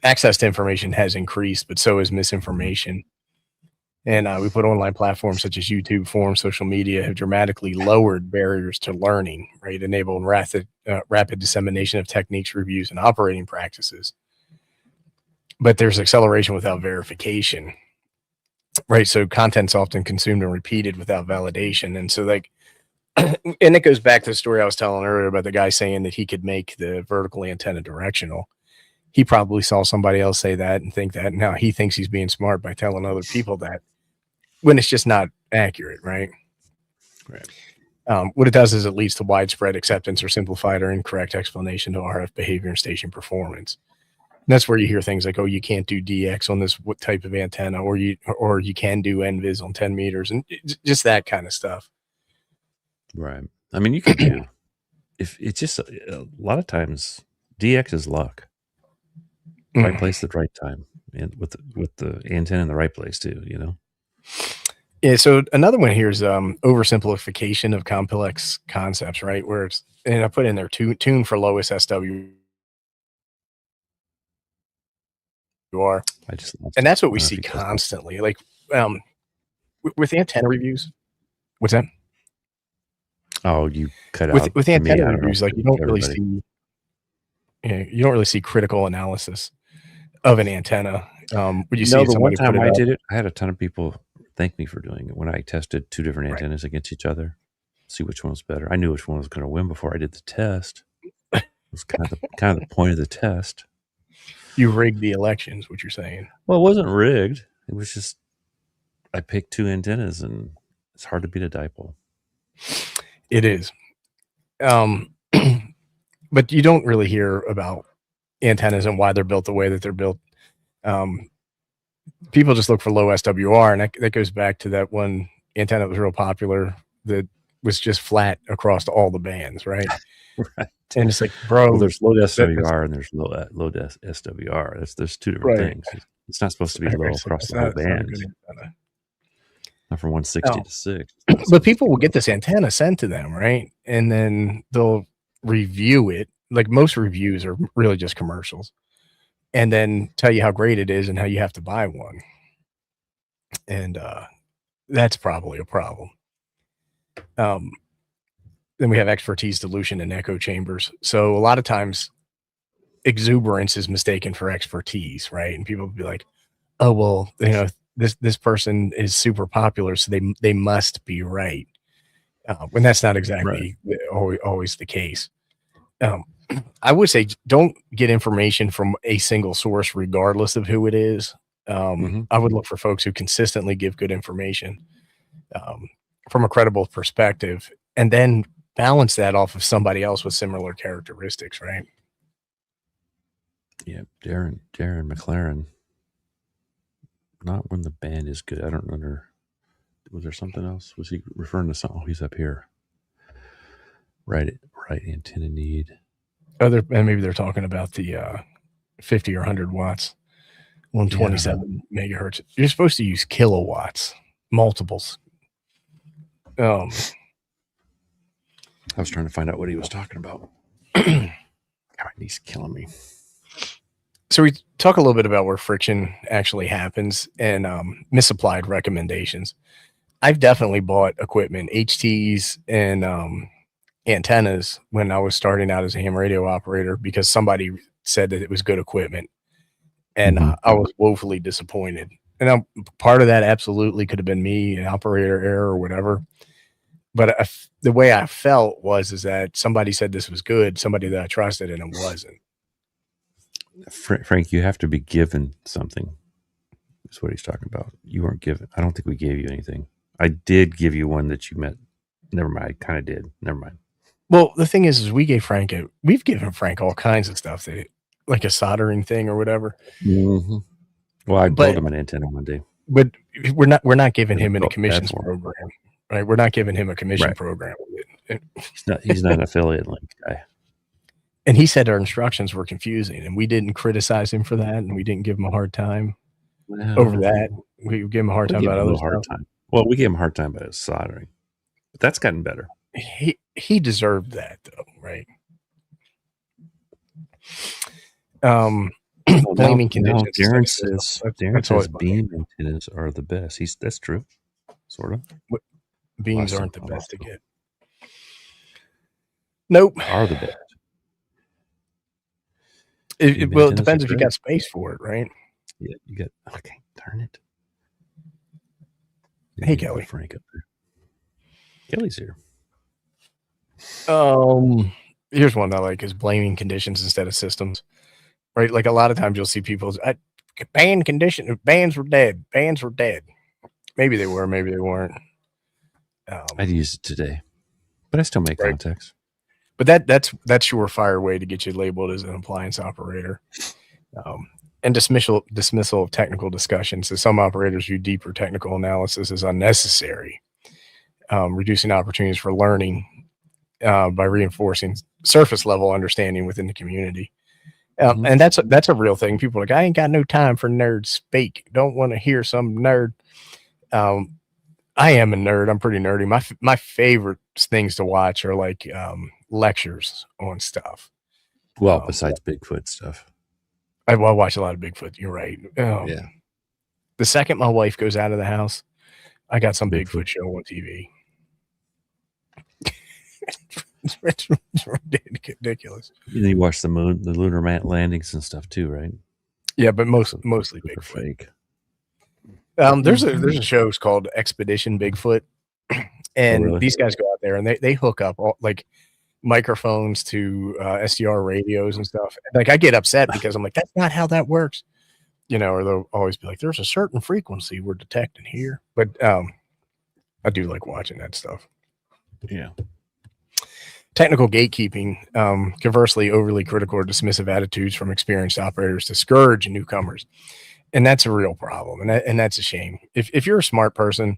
Access to information has increased, but so has misinformation. And we put online platforms such as YouTube, forums, social media have dramatically lowered barriers to learning, right? Enabling rapid dissemination of techniques, reviews, and operating practices. But there's acceleration without verification, right? So content's often consumed and repeated without validation. And so and it goes back to the story I was telling earlier about the guy saying that he could make the vertical antenna directional. He probably saw somebody else say that and think that. And now he thinks he's being smart by telling other people that, when it's just not accurate, right? Right. What it does is it leads to widespread acceptance or simplified or incorrect explanation of RF behavior and station performance. And that's where you hear things like, "Oh, you can't do DX on this type of antenna," or you can do NVIS on 10 meters, and just that kind of stuff. Right. I mean, you could do if it's just a lot of times DX is luck. Right place at the right time, and with the antenna in the right place too. Yeah. So another one here is oversimplification of complex concepts, right? Where it's, and I put in there tune for lowest SWR. And that's what we see constantly. Like with antenna reviews. What's that? Oh, you cut out with antenna reviews. Like you don't really see critical analysis of an antenna. Would you see the one time I did it, I had a ton of people thank me for doing it when I tested two different antennas against each other, see which one was better. I knew which one was going to win before I did the test. It was kind of the point of the test. You rigged the elections, what you're saying? Well, it wasn't rigged. It was just I picked two antennas, and it's hard to beat a dipole. It is. But you don't really hear about antennas and why they're built the way that they're built. People just look for low SWR, and that goes back to that one antenna that was real popular that was just flat across all the bands, right? Right. And it's like, bro, well, there's low SWR and there's low SWR. There's two different things. It's not supposed to be low across the whole band. Not from 160 to 6. But people will get this antenna sent to them, right? And then they'll review it. Like most reviews are really just commercials, and then tell you how great it is and how you have to buy one. And that's probably a problem. Then we have expertise, dilution, and echo chambers. So a lot of times exuberance is mistaken for expertise, right? And people will be like, "Oh, well, this person is super popular, so they must be right." When that's not exactly always the case. I would say don't get information from a single source, regardless of who it is. I would look for folks who consistently give good information from a credible perspective, and then balance that off of somebody else with similar characteristics, right? Yeah, Darren McLaren. Not when the band is good. I don't remember. Was there something else? Was he referring to something? Oh, he's up here. Right antenna need. And maybe they're talking about the 50 or 100 watts on 27 megahertz. You're supposed to use kilowatts, multiples. I was trying to find out what he was talking about. God, he's killing me. So we talk a little bit about where friction actually happens and misapplied recommendations. I've definitely bought equipment, HTs and antennas when I was starting out as a ham radio operator because somebody said that it was good equipment. And I was woefully disappointed. And part of that absolutely could have been me, an operator error or whatever. But the way I felt is that somebody said this was good, somebody that I trusted, and it wasn't. Frank, you have to be given something. That's what he's talking about. You weren't given. I don't think we gave you anything. I did give you one that you met. Never mind. I kind of did. Never mind. Well, the thing is we've given Frank all kinds of stuff, like a soldering thing or whatever. Mm-hmm. Well, I built him an antenna one day. But we're not giving him a commissions program. Right, we're not giving him a commission program. He's not an affiliate link guy. And he said our instructions were confusing, and we didn't criticize him for that, and we didn't give him a hard time over that. We gave him a hard time about other stuff. Well, we gave him a hard time about his soldering, but that's gotten better. He deserved that, though, right? Blaming conditions. Darren says beam antennas are the best. That's true, sort of. Beams aren't the best to get. Nope. Are the best. It depends if you got space for it, right? Yeah, you got. Okay, darn it. Hey, Kelly. Frank up there. Kelly's here. Here's one I like: is blaming conditions instead of systems. Right? Like a lot of times you'll see people bands were dead. Bands were dead. Maybe they were, maybe they weren't. I'd use it today, but I still make contacts. But that's surefire way to get you labeled as an appliance operator. And dismissal of technical discussion. So some operators view deeper technical analysis as unnecessary, reducing opportunities for learning by reinforcing surface level understanding within the community. And that's a real thing. People are like, I ain't got no time for nerds speak. Don't want to hear some nerd. I am a nerd. I'm pretty nerdy. My favorite things to watch are like lectures on stuff. Well, besides Bigfoot stuff. I watch a lot of Bigfoot. You're right. Yeah. The second my wife goes out of the house, I got some Bigfoot show on TV. It's ridiculous. You watch the lunar landings and stuff too, right? Yeah, but mostly Bigfoot. Fake. There's a show called Expedition Bigfoot, and these guys go out there and they hook up all, like microphones to SDR radios and stuff. Like I get upset because I'm like, that's not how that works, or they'll always be like, there's a certain frequency we're detecting here. But I do like watching that stuff. Yeah. Technical gatekeeping, conversely, overly critical or dismissive attitudes from experienced operators discourage newcomers. And that's a real problem. And that's a shame. If you're a smart person,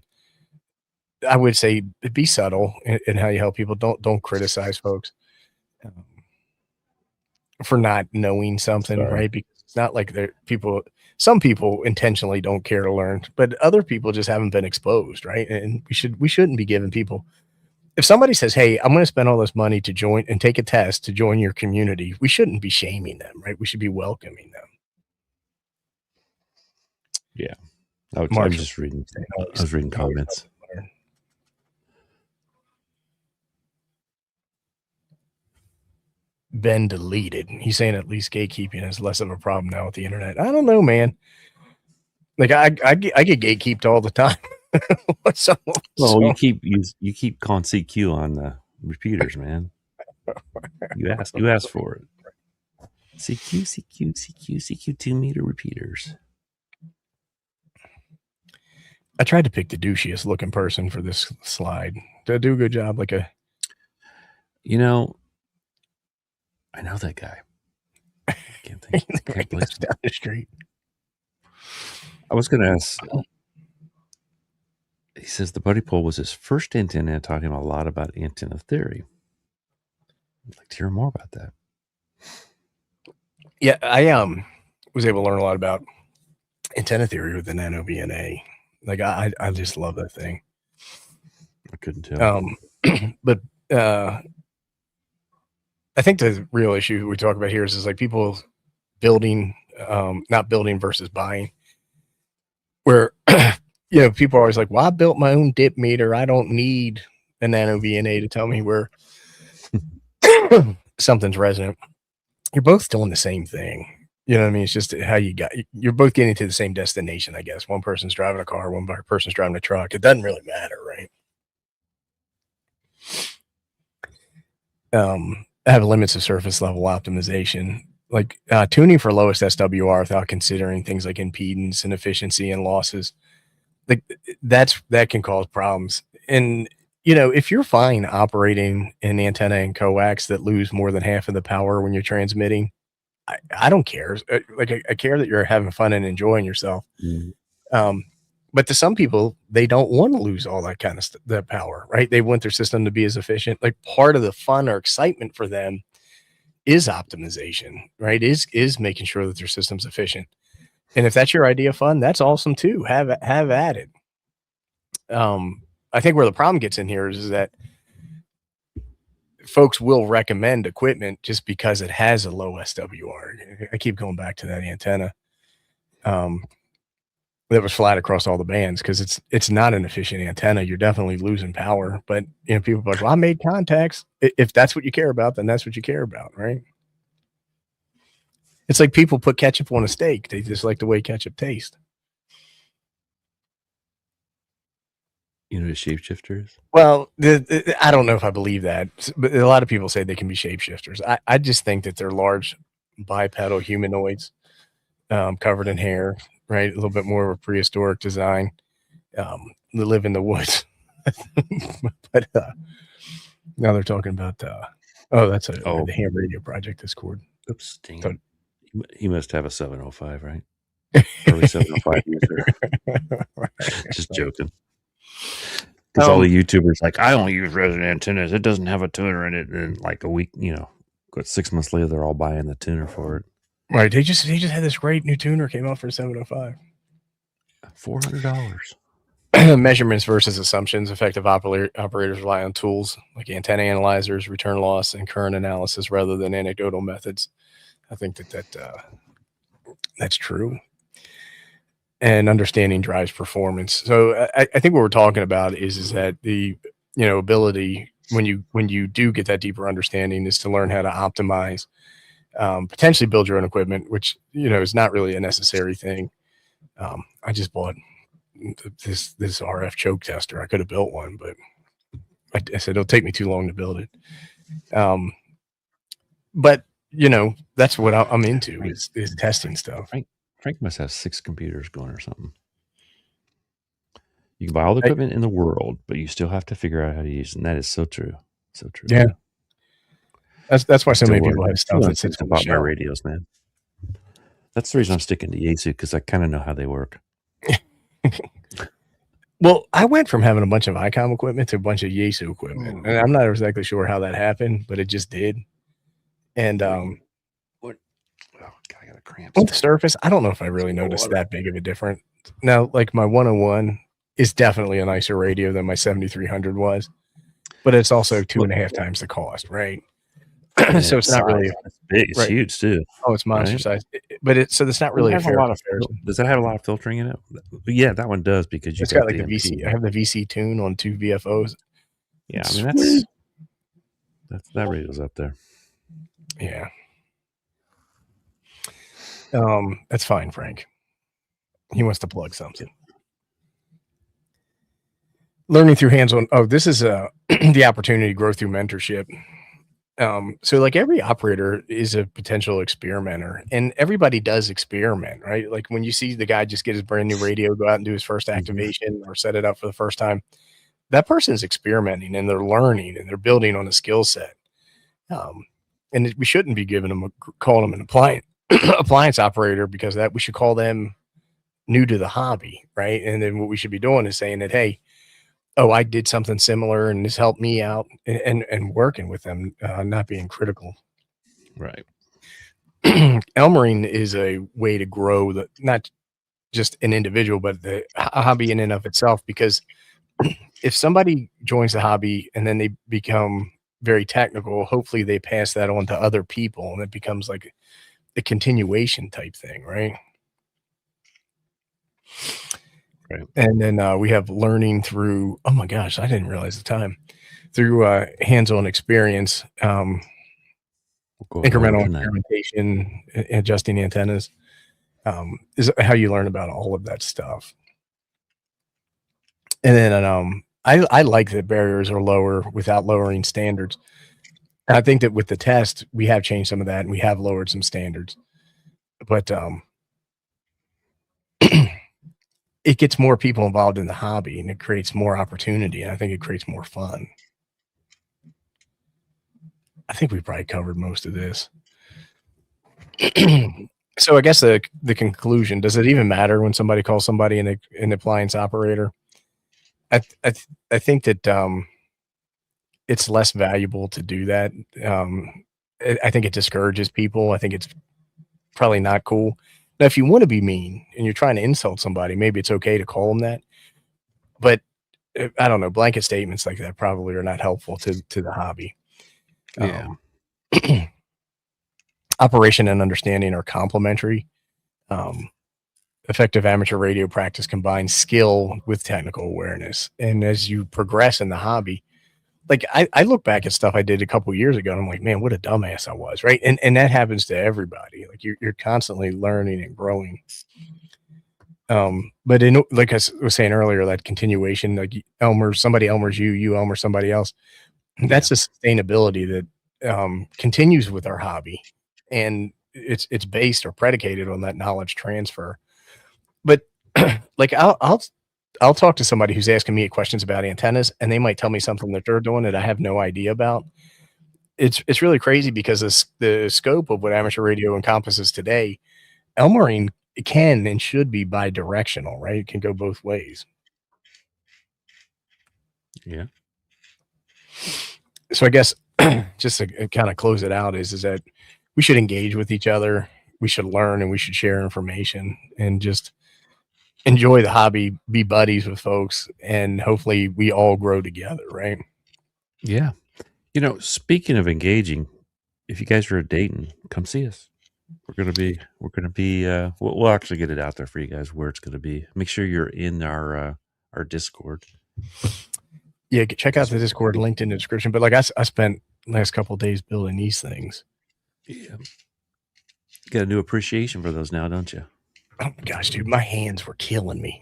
I would say be subtle in how you help people. Don't criticize folks for not knowing something, right? Because it's not like some people intentionally don't care to learn, but other people just haven't been exposed, right? And we shouldn't be giving people. If somebody says, hey, I'm going to spend all this money to join and take a test to join your community, we shouldn't be shaming them, right? We should be welcoming them. Yeah. I was just reading. I was reading comments. Been deleted. He's saying at least gatekeeping is less of a problem now with the internet. I don't know, man. Like I get gatekeeped all the time. You keep calling CQ on the repeaters, man. You asked for it. CQ 2 meter repeaters. I tried to pick the douchiest looking person for this slide. Did I do a good job? I know that guy. I can't think. Down the street. I was going to ask. He says the buddy pole was his first antenna and taught him a lot about antenna theory. I'd like to hear more about that. Yeah, was able to learn a lot about antenna theory with the nano VNA. Like I just love that thing. I couldn't tell. But I think the real issue we talk about here is like people building, not building versus buying, where people are always like, well, I built my own dip meter. I don't need a nano VNA to tell me where something's resonant. You're both doing the same thing. You know what I mean? It's just how you're both getting to the same destination, I guess. One person's driving a car, one person's driving a truck. It doesn't really matter, right? I have limits of surface level optimization, like tuning for lowest SWR without considering things like impedance and efficiency and losses. Like that can cause problems. And if you're fine operating an antenna and coax that lose more than half of the power when you're transmitting, I don't care. Like I care that you're having fun and enjoying yourself. Mm-hmm. But to some people, they don't want to lose all that kind of the power, right? They want their system to be as efficient. Like part of the fun or excitement for them is optimization, right? Is making sure that their system's efficient. And if that's your idea of fun, that's awesome too. Have at it. I think where the problem gets in here is that folks will recommend equipment just because it has a low SWR. I keep going back to that antenna that was flat across all the bands because it's not an efficient antenna. You're definitely losing power. But people are like, well, I made contacts. If that's what you care about, then that's what you care about, right? It's like people put ketchup on a steak. They just like the way ketchup tastes. You know what a shapeshifter is? Well, I don't know if I believe that, but a lot of people say they can be shapeshifters. I just think that they're large bipedal humanoids covered in hair, right? A little bit more of a prehistoric design. They live in the woods. But now they're talking about, that's the Ham Radio Project Discord. Oops, dang it. He must have a 705, right? Early 705 user. Just joking. Because all the YouTubers like, I don't use resonant antennas. It doesn't have a tuner in it. And like a week, 6 months later, they're all buying the tuner for it. Right. They just had this great new tuner came out for 705. $400. Measurements versus assumptions. Effective operators rely on tools like antenna analyzers, return loss, and current analysis rather than anecdotal methods. I think that's true. And understanding drives performance. So I think what we're talking about is that the ability when you do get that deeper understanding is to learn how to optimize, potentially build your own equipment, which is not really a necessary thing. I just bought this RF choke tester. I could have built one, but I said it'll take me too long to build it. But that's what I'm into is testing stuff. Frank must have 6 computers going or something. You can buy all the equipment in the world, but you still have to figure out how to use it. And that is so true. So true. Yeah. That's why so many people have stuff that sits on the shelf. My radios, man. That's the reason I'm sticking to Yaesu, because I kind of know how they work. Well, I went from having a bunch of ICOM equipment to a bunch of Yaesu equipment. And I'm not exactly sure how that happened, but it just did. And what? Oh, God, I got a cramp. On the surface, I don't know if I really noticed that big of a difference. Now, like my 101 is definitely a nicer radio than my 7300 was, but it's also 2.5 times the cost, right? So it's not really big. It's huge too. Oh, it's monster size, but it's not really a fair comparison. Does that have a lot of filtering in it? Yeah, that one does, because it's got like the VC. I have the VC tune on 2 VFOs. Yeah, I mean that radio's up there. Yeah. That's fine, Frank. He wants to plug something. Learning through hands-on. Oh, this is the opportunity to grow through mentorship. So like every operator is a potential experimenter, and everybody does experiment, right? Like when you see the guy just get his brand new radio, go out and do his first activation or set it up for the first time, that person is experimenting and they're learning and they're building on a skill set. And we shouldn't be calling them an appliance operator, because that we should call them new to the hobby, right? And then what we should be doing is saying that, hey, I did something similar and this helped me out, and working with them, not being critical. Right. Elmering is a way to grow not just an individual, but a hobby in and of itself. Because if somebody joins the hobby and then they become very technical, hopefully they pass that on to other people, and it becomes like a continuation type thing, right? Right. And then we have learning through, oh my gosh, I didn't realize the time, through hands-on experience, We'll go harder incremental tonight. experimentation, adjusting antennas, is how you learn about all of that stuff. And then I like that barriers are lower without lowering standards. And I think that with the test, we have changed some of that and we have lowered some standards. But it gets more people involved in the hobby and it creates more opportunity. And I think it creates more fun. I think we probably covered most of this. So I guess the conclusion, does it even matter when somebody calls somebody an appliance operator? I think that it's less valuable to do that. I think it discourages people. I think it's probably not cool. Now, if you want to be mean and you're trying to insult somebody, maybe it's okay to call them that. But I don't know, blanket statements like that probably are not helpful to the hobby. Yeah. Operation and understanding are complementary. Effective amateur radio practice combines skill with technical awareness. And as you progress in the hobby, like I look back at stuff I did a couple years ago and I'm like, man, what a dumbass I was. Right. And that happens to everybody. Like you're constantly learning and growing. But like I was saying earlier, that continuation, like somebody Elmers you, you Elmer somebody else. That's a sustainability that continues with our hobby. And it's based or predicated on that knowledge transfer. But like I'll talk to somebody who's asking me questions about antennas, and they might tell me something that they're doing that I have no idea about. It's really crazy because the scope of what amateur radio encompasses today, Elmering can and should be bi-directional, right? It can go both ways. Yeah. So I guess just to kind of close it out is that we should engage with each other. We should learn and we should share information and just enjoy the hobby, be buddies with folks, and hopefully we all grow together, right? Yeah. Speaking of engaging, if you guys are dating, come see us. We're gonna be. We'll actually get it out there for you guys where it's gonna be. Make sure you're in our Discord. Yeah, check out the Discord linked in the description. But like I spent the last couple of days building these things. Yeah. You got a new appreciation for those now, don't you? Oh my gosh, dude, my hands were killing me.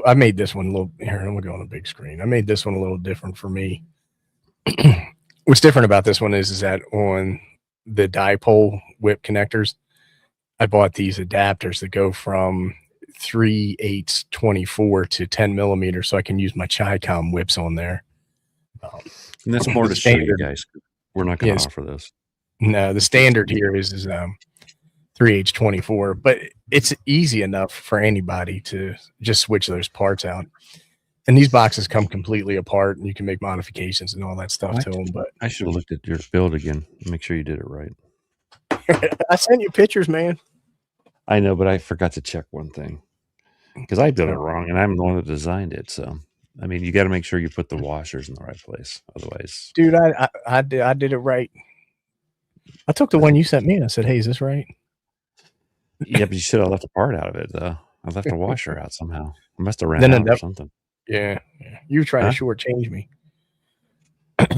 I made this one a little here. I'm gonna go on a big screen. I made this one a little different for me. What's different about this one is that on the dipole whip connectors, I bought these adapters that go from 3/8 to 10 millimeters, so I can use my Chi-Com whips on there. And that's more to show you guys. We're not going to offer those. No, the standard here is 3/8 but it's easy enough for anybody to just switch those parts out. And these boxes come completely apart, and you can make modifications and all that stuff to them. But I should have looked at your build again. Make sure you did it right. I sent you pictures, man. I know, but I forgot to check one thing because I did it wrong, and I'm the one that designed it. So, I mean, you got to make sure you put the washers in the right place. Otherwise, dude, I did it right. I took the one you sent me and I said, "Hey, is this right?" Yeah, but you should have left a part out of it. I left the washer out somehow. I must have ran out or something. Yeah. You were trying to shortchange me.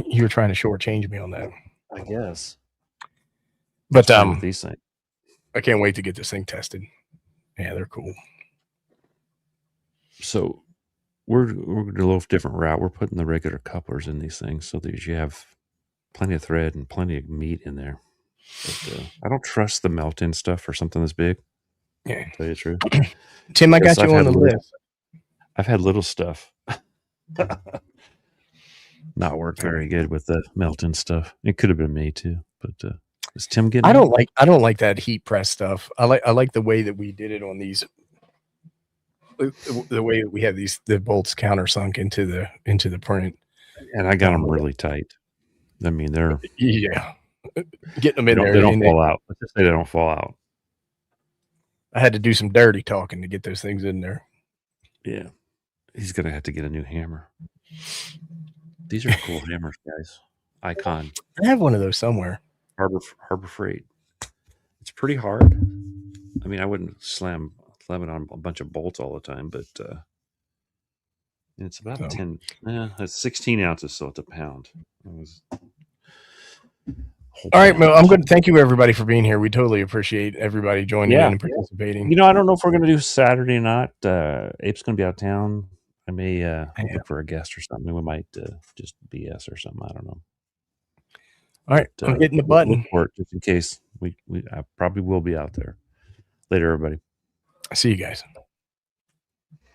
You were trying to shortchange me on that, I guess. But these things, I can't wait to get this thing tested. Yeah, they're cool. So we're going to a little different route. We're putting the regular couplers in these things so that you have plenty of thread and plenty of meat in there. But, I don't trust the melt-in stuff for something this big. Yeah, to tell you the truth. Tim, I got you on the list. I've had little stuff not work very good with the melt-in stuff. It could have been me too, but is Tim getting? I don't like that heat press stuff. I like the way that we did it on these. The way that we have the bolts countersunk into the print, and I got them really tight. I mean, they're getting them in there. They don't fall out. Let's just say they don't fall out. I had to do some dirty talking to get those things in there. Yeah. He's going to have to get a new hammer. These are cool hammers, guys. Icon. I have one of those somewhere. Harbor Freight. It's pretty hard. I mean, I wouldn't slam it on a bunch of bolts all the time, but it's about 10. It's 16 ounces, so it's a pound. All right, Mo, I'm good. Thank you, everybody, for being here. We totally appreciate everybody joining in and participating. You know, I don't know if we're going to do Saturday or not. Ape's going to be out of town. I may look for a guest or something. We might just BS or something. I don't know. All right, I'm hitting the button. Just in case I probably will be out there. Later, everybody. See you guys.